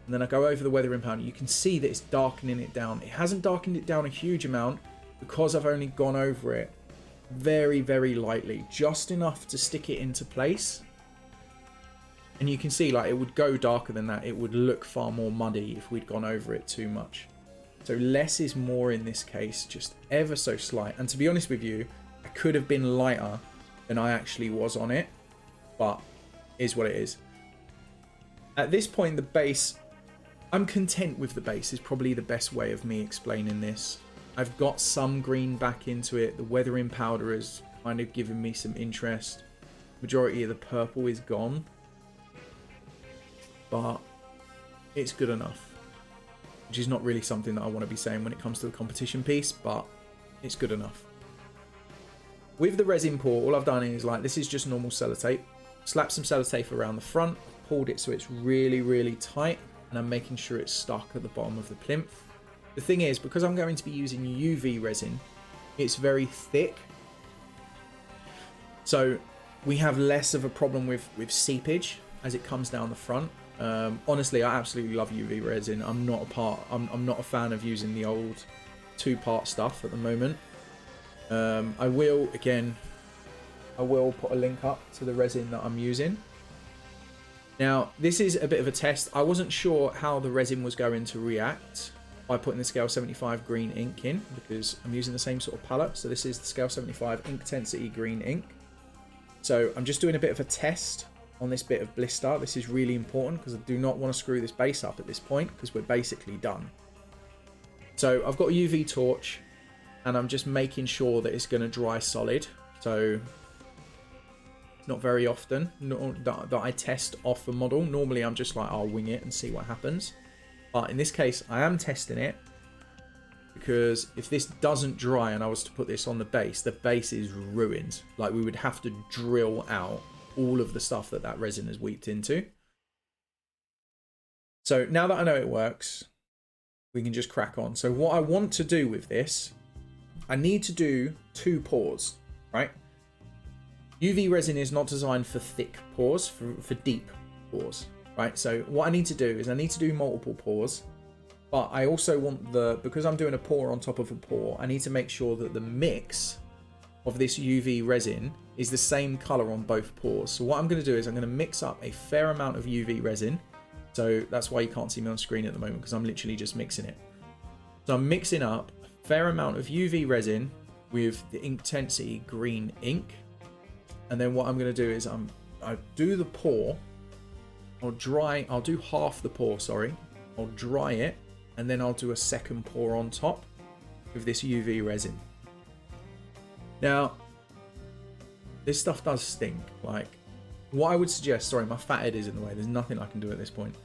And then I go over the weathering powder. You can see that it's darkening it down. It hasn't darkened it down a huge amount, because I've only gone over it very, very lightly. Just enough to stick it into place. And you can see, like, it would go darker than that. It would look far more muddy if we'd gone over it too much. So less is more in this case, just ever so slight. And to be honest with you, I could have been lighter than I actually was on it. But is what it is. At this point, the base, I'm content with the base is probably the best way of me explaining this. I've got some green back into it. The weathering powder has kind of given me some interest. Majority of the purple is gone, but it's good enough, which is not really something that I want to be saying when it comes to the competition piece, but it's good enough. With the resin pour, all I've done is like, this is just normal sellotape. Slap some sellotape around the front, pulled it so it's really, really tight, and I'm making sure it's stuck at the bottom of the plinth. The thing is, because I'm going to be using UV resin, it's very thick. So we have less of a problem with seepage as it comes down the front. Honestly, I absolutely love UV resin. I'm not a fan of using the old 2-part stuff at the moment. I will put a link up to the resin that I'm using. Now, this is a bit of a test. I wasn't sure how the resin was going to react by putting the scale 75 green ink in, because I'm using the same sort of palette. So this is the scale 75 Inktensity green ink. So I'm just doing a bit of a test on this bit of blister. This is really important because I do not want to screw this base up at this point, because we're basically done. So I've got a UV torch, and I'm just making sure that it's going to dry solid. So it's not very often that I test off a model. Normally I'm just like, I'll wing it and see what happens. But in this case, I am testing it, because if this doesn't dry and I was to put this on the base is ruined. Like, we would have to drill out all of the stuff that resin has weeped into. So now that I know it works, we can just crack on. So what I want to do with this, I need to do 2 pours, right? UV resin is not designed for thick pours, for deep pours, right? So what I need to do is I need to do multiple pours, but I also want because I'm doing a pour on top of a pour, I need to make sure that the mix of this UV resin is the same color on both pours. So what I'm going to do is I'm going to mix up a fair amount of UV resin. So that's why you can't see me on screen at the moment, because I'm literally just mixing it. So I'm mixing up a fair amount of UV resin with the Inktensity green ink. And then what I'm going to do is I do the pour. I'll do half the pour, sorry. I'll dry it, and then I'll do a second pour on top with this UV resin. Now, this stuff does stink. Like, what I would suggest, sorry, my fat head is in the way. There's nothing I can do at this point.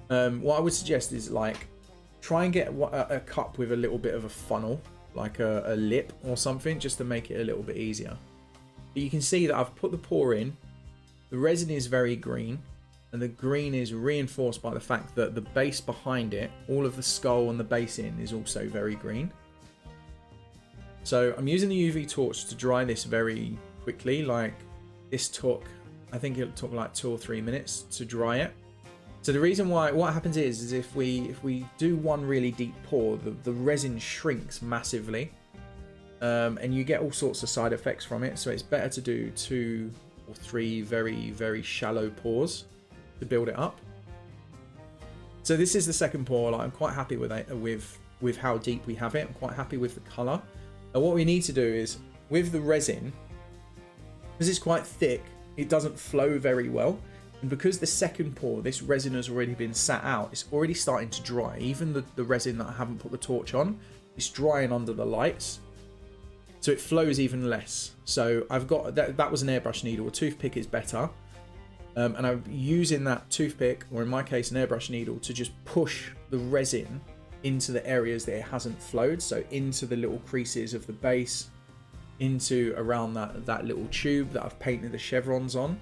What I would suggest is, like, try and get a cup with a little bit of a funnel, like a lip or something, just to make it a little bit easier. But you can see that I've put the pour in. The resin is very green, and the green is reinforced by the fact that the base behind it, all of the skull and the base in, is also very green. So I'm using the UV torch to dry this very quickly. Like, this took, I think it took like 2 or 3 minutes to dry it. So the reason why, what happens is if we do one really deep pour, the resin shrinks massively, and you get all sorts of side effects from it. So it's better to do 2 or 3 very, very shallow pours to build it up. So this is the second pour. Like, I'm quite happy with it, with how deep we have it. I'm quite happy with the color. And what we need to do is, with the resin, because it's quite thick, it doesn't flow very well. And because the second pour, this resin has already been sat out, it's already starting to dry. Even the resin that I haven't put the torch on, it's drying under the lights. So it flows even less. So I've got, that was an airbrush needle. A toothpick is better. And I'm using that toothpick, or in my case, an airbrush needle, to just push the resin into the areas that it hasn't flowed. So into the little creases of the base, into around that little tube that I've painted the chevrons on.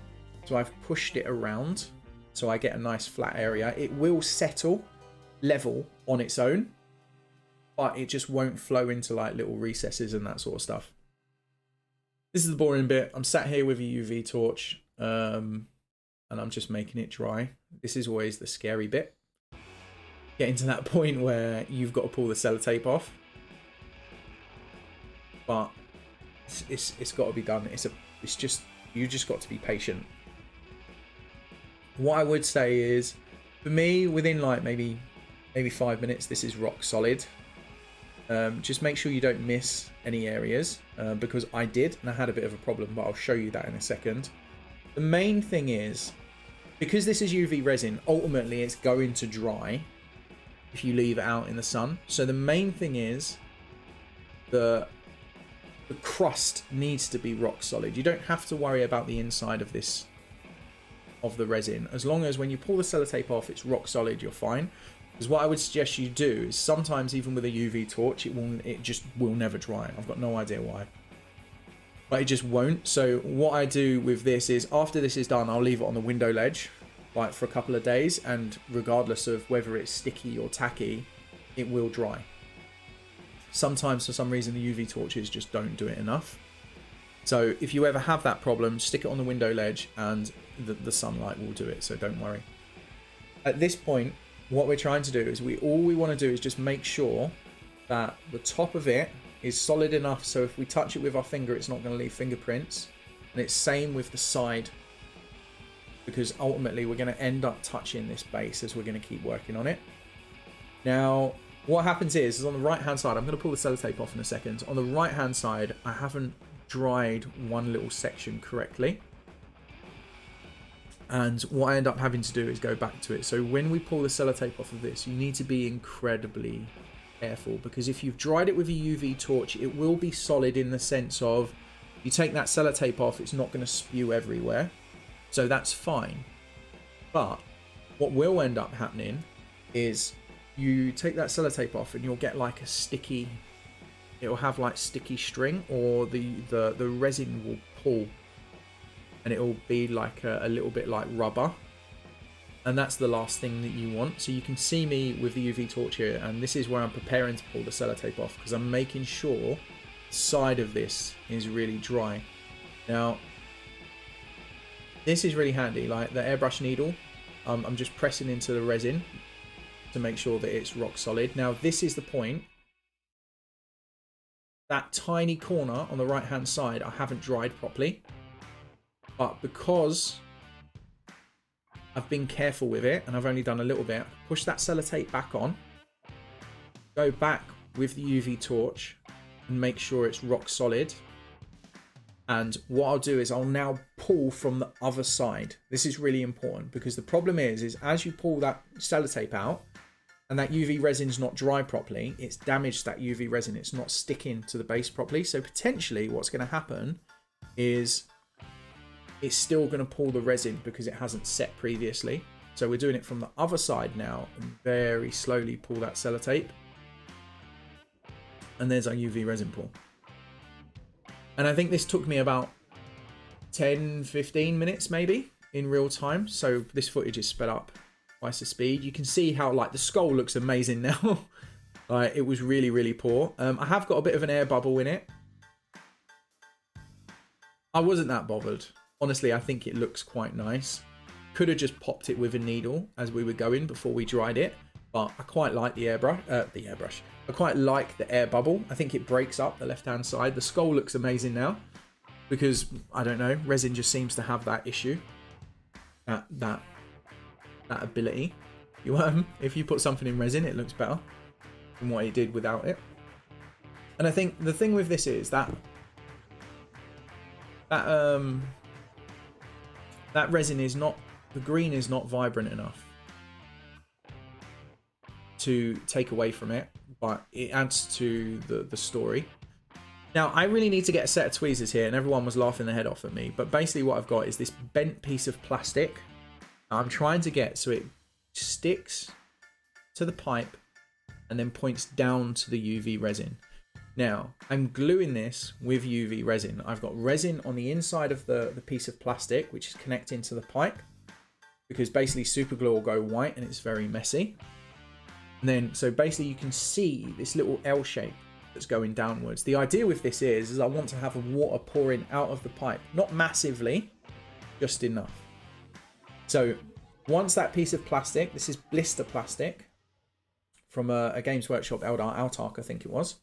So I've pushed it around so I get a nice flat area. It will settle level on its own, but it just won't flow into like little recesses and that sort of stuff. This is the boring bit. I'm sat here with a UV torch, and I'm just making it dry. This is always the scary bit. Getting to that point where you've got to pull the sellotape off. But it's got to be done. It's just, you just got to be patient. What I would say is, for me, within like maybe 5 minutes, this is rock solid. Just make sure you don't miss any areas, because I did, and I had a bit of a problem, but I'll show you that in a second. The main thing is, because this is UV resin, ultimately it's going to dry if you leave it out in the sun. So the main thing is the crust needs to be rock solid. You don't have to worry about the inside of this, of the resin. As long as when you pull the sellotape off, it's rock solid, you're fine. Because what I would suggest you do is sometimes even with a UV torch, it just will never dry. I've got no idea why, but it just won't. So what I do with this is after this is done, I'll leave it on the window ledge like for a couple of days, and regardless of whether it's sticky or tacky, it will dry. Sometimes for some reason the UV torches just don't do it enough. So if you ever have that problem, stick it on the window ledge and the sunlight will do it, so don't worry. At this point, what we're trying to do is all we want to do is just make sure that the top of it is solid enough so if we touch it with our finger, it's not going to leave fingerprints. And it's same with the side, because ultimately we're going to end up touching this base as we're going to keep working on it. Now, what happens is on the right hand side, I'm going to pull the sellotape off in a second. On the right hand side, I haven't dried one little section correctly. And what I end up having to do is go back to it. So when we pull the sellotape off of this, you need to be incredibly careful, because if you've dried it with a UV torch, it will be solid in the sense of you take that sellotape off, it's not going to spew everywhere. So that's fine. But what will end up happening is you take that sellotape off and you'll get like a sticky, it'll have like sticky string, or the resin will pull and it'll be like a little bit like rubber, and that's the last thing that you want. So you can see me with the UV torch here, and this is where I'm preparing to pull the sellotape off, because I'm making sure the side of this is really dry. Now this is really handy, like the airbrush needle, I'm just pressing into the resin to make sure that it's rock solid. Now this is the point, that tiny corner on the right hand side I haven't dried properly, but because I've been careful with it and I've only done a little bit, push that sellotape back on, go back with the UV torch and make sure it's rock solid. And what I'll do is I'll now pull from the other side. This is really important, because the problem is as you pull that sellotape out and that UV resin's not dry properly, it's damaged that UV resin. It's not sticking to the base properly. So potentially what's going to happen is it's still going to pull the resin because it hasn't set previously. So we're doing it from the other side now and very slowly pull that sellotape. And there's our UV resin pull. And I think this took me about 10-15 minutes maybe in real time. So this footage is sped up twice the speed. You can see how like the skull looks amazing now. Like it was really, really poor. I have got a bit of an air bubble in it. I wasn't that bothered. Honestly, I think it looks quite nice. Could have just popped it with a needle as we were going before we dried it. But I quite like the airbrush. I quite like the air bubble. I think it breaks up the left-hand side. The skull looks amazing now because, I don't know, resin just seems to have that issue. That ability. If you put something in resin, it looks better than what it did without it. And I think the thing with this is that resin is not, the green is not vibrant enough to take away from it, but it adds to the story. Now, I really need to get a set of tweezers here, and everyone was laughing their head off at me, but basically what I've got is this bent piece of plastic. I'm trying to get so it sticks to the pipe and then points down to the UV resin. Now, I'm gluing this with UV resin. I've got resin on the inside of the piece of plastic, which is connecting to the pipe, because basically super glue will go white and it's very messy. And then, so basically you can see this little L shape that's going downwards. The idea with this is I want to have water pouring out of the pipe, not massively, just enough. So once that piece of plastic, this is blister plastic from a Games Workshop Altark, I think it was.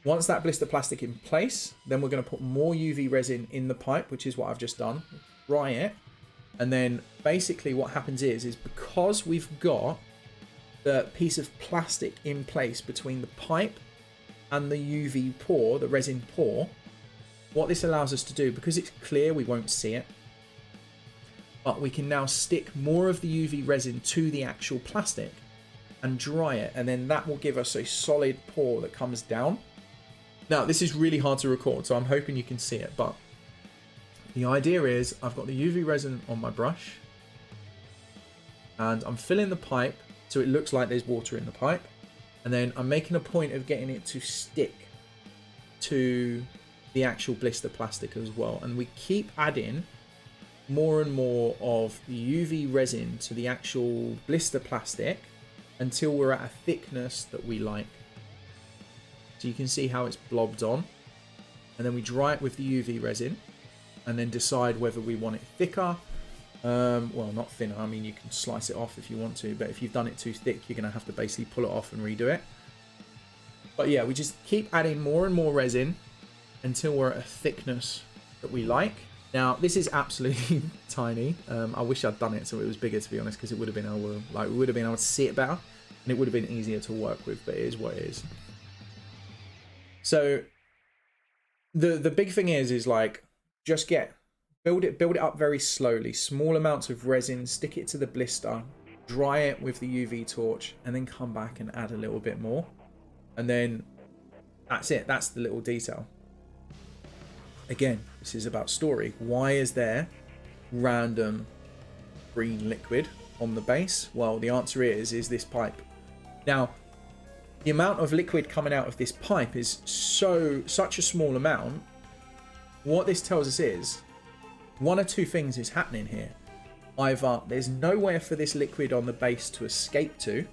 Once that blister plastic in place, then we're going to put more UV resin in the pipe, which is what I've just done. Dry it. And then basically what happens is because we've got the piece of plastic in place between the pipe and the UV pour, the resin pour, what this allows us to do, because it's clear, we won't see it, but we can now stick more of the UV resin to the actual plastic and dry it, and then that will give us a solid pour that comes down. Now, this is really hard to record, so I'm hoping you can see it, but the idea is I've got the UV resin on my brush, and I'm filling the pipe so it looks like there's water in the pipe, and then I'm making a point of getting it to stick to the actual blister plastic as well, and we keep adding more and more of the UV resin to the actual blister plastic until we're at a thickness that we like. So you can see how it's blobbed on, and then we dry it with the UV resin and then decide whether we want it thicker, well, not thinner, I mean you can slice it off if you want to, but if you've done it too thick you're gonna have to basically pull it off and redo it. But yeah, we just keep adding more and more resin until we're at a thickness that we like. Now, this is absolutely tiny. I wish I'd done it so it was bigger, to be honest, because it would have been able to, like, we would have been able to see it better, and it would have been easier to work with, but it is what it is. So the big thing is like, just build it up very slowly, small amounts of resin, stick it to the blister, dry it with the UV torch, and then come back and add a little bit more. And then that's it. That's the little detail. Again, this is about story. Why is there random green liquid on the base? Well, the answer is this pipe. Now, the amount of liquid coming out of this pipe is such a small amount. What this tells us is one or two things is happening here. Either there's nowhere for this liquid on the base to escape to,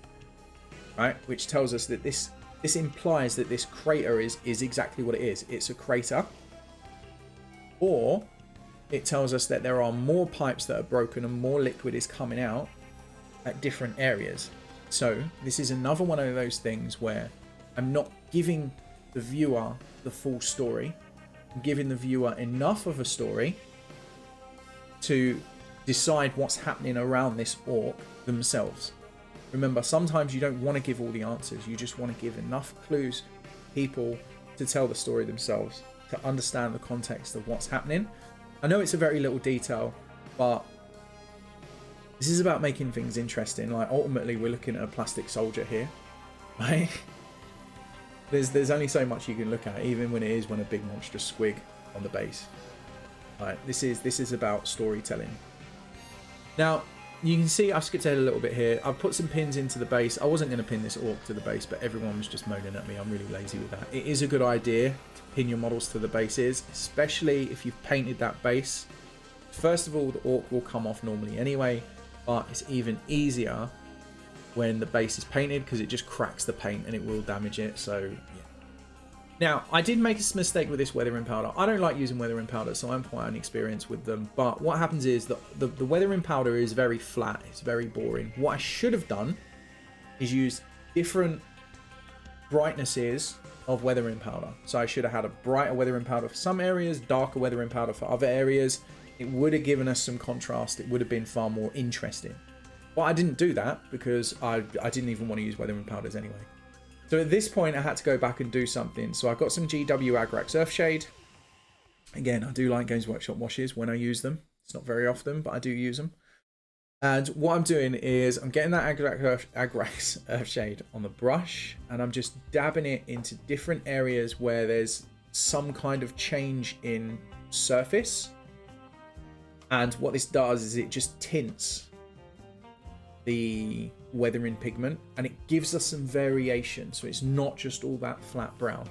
right? Which tells us that this implies that this crater is exactly what it is. It's a crater. Or it tells us that there are more pipes that are broken and more liquid is coming out at different areas. So this is another one of those things where I'm not giving the viewer the full story. I'm giving the viewer enough of a story to decide what's happening around this orc themselves. Remember, sometimes you don't want to give all the answers. You just want to give enough clues for people to tell the story themselves, to understand the context of what's happening. I know it's a very little detail, but this is about making things interesting. Like, ultimately, we're looking at a plastic soldier here, right? There's only so much you can look at, even when it is a big monstrous squig on the base. Right, this is about storytelling. Now, you can see I've skipped ahead a little bit here. I've put some pins into the base. I wasn't going to pin this orc to the base, but everyone was just moaning at me. I'm really lazy with that. It is a good idea to pin your models to the bases, especially if you've painted that base. First of all, the orc will come off normally anyway, but it's even easier when the base is painted because it just cracks the paint and it will damage it. So yeah. Now, I did make a mistake with this weathering powder. I don't like using weathering powder, so I'm quite inexperienced with them. But what happens is that the weathering powder is very flat. It's very boring. What I should have done is use different brightnesses of weathering powder. So I should have had a brighter weathering powder for some areas, darker weathering powder for other areas. It would have given us some contrast. It would have been far more interesting. But I didn't do that because I didn't even want to use weathering powders anyway. So at this point, I had to go back and do something. So I got some GW Agrax Earthshade. Again, I do like Games Workshop washes when I use them. It's not very often, but I do use them. And what I'm doing is I'm getting that Agrax Earthshade on the brush, and I'm just dabbing it into different areas where there's some kind of change in surface. And what this does is it just tints the weathering pigment, and it gives us some variation, so it's not just all that flat brown.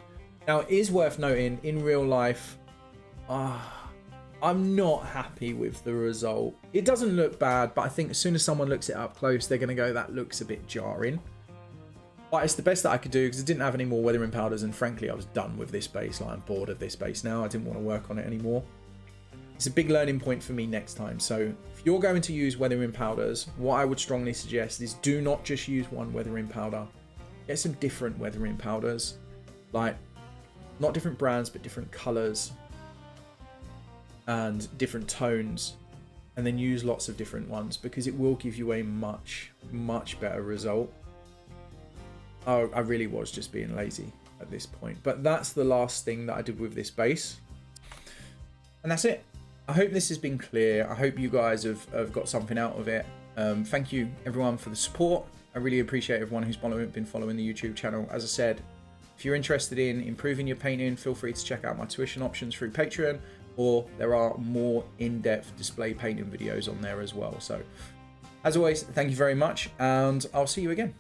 Now, it is worth noting, in real life, I'm not happy with the result. It doesn't look bad, but I think as soon as someone looks it up close, they're going to go, that looks a bit jarring. But it's the best that I could do because I didn't have any more weathering powders, and frankly, I was done with this base. Like, I'm bored of this base now. I didn't want to work on it anymore. It's a big learning point for me next time. So if you're going to use weathering powders, what I would strongly suggest is do not just use one weathering powder. Get some different weathering powders, like not different brands, but different colors and different tones, and then use lots of different ones because it will give you a much better result. I really was just being lazy at this point, but that's the last thing that I did with this base. And that's it. I hope this has been clear. I hope you guys have got something out of it. Thank you everyone for the support. I really appreciate everyone who's been following the YouTube channel. As I said, if you're interested in improving your painting, feel free to check out my tuition options through Patreon, or there are more in-depth display painting videos on there as well. So as always, thank you very much, and I'll see you again.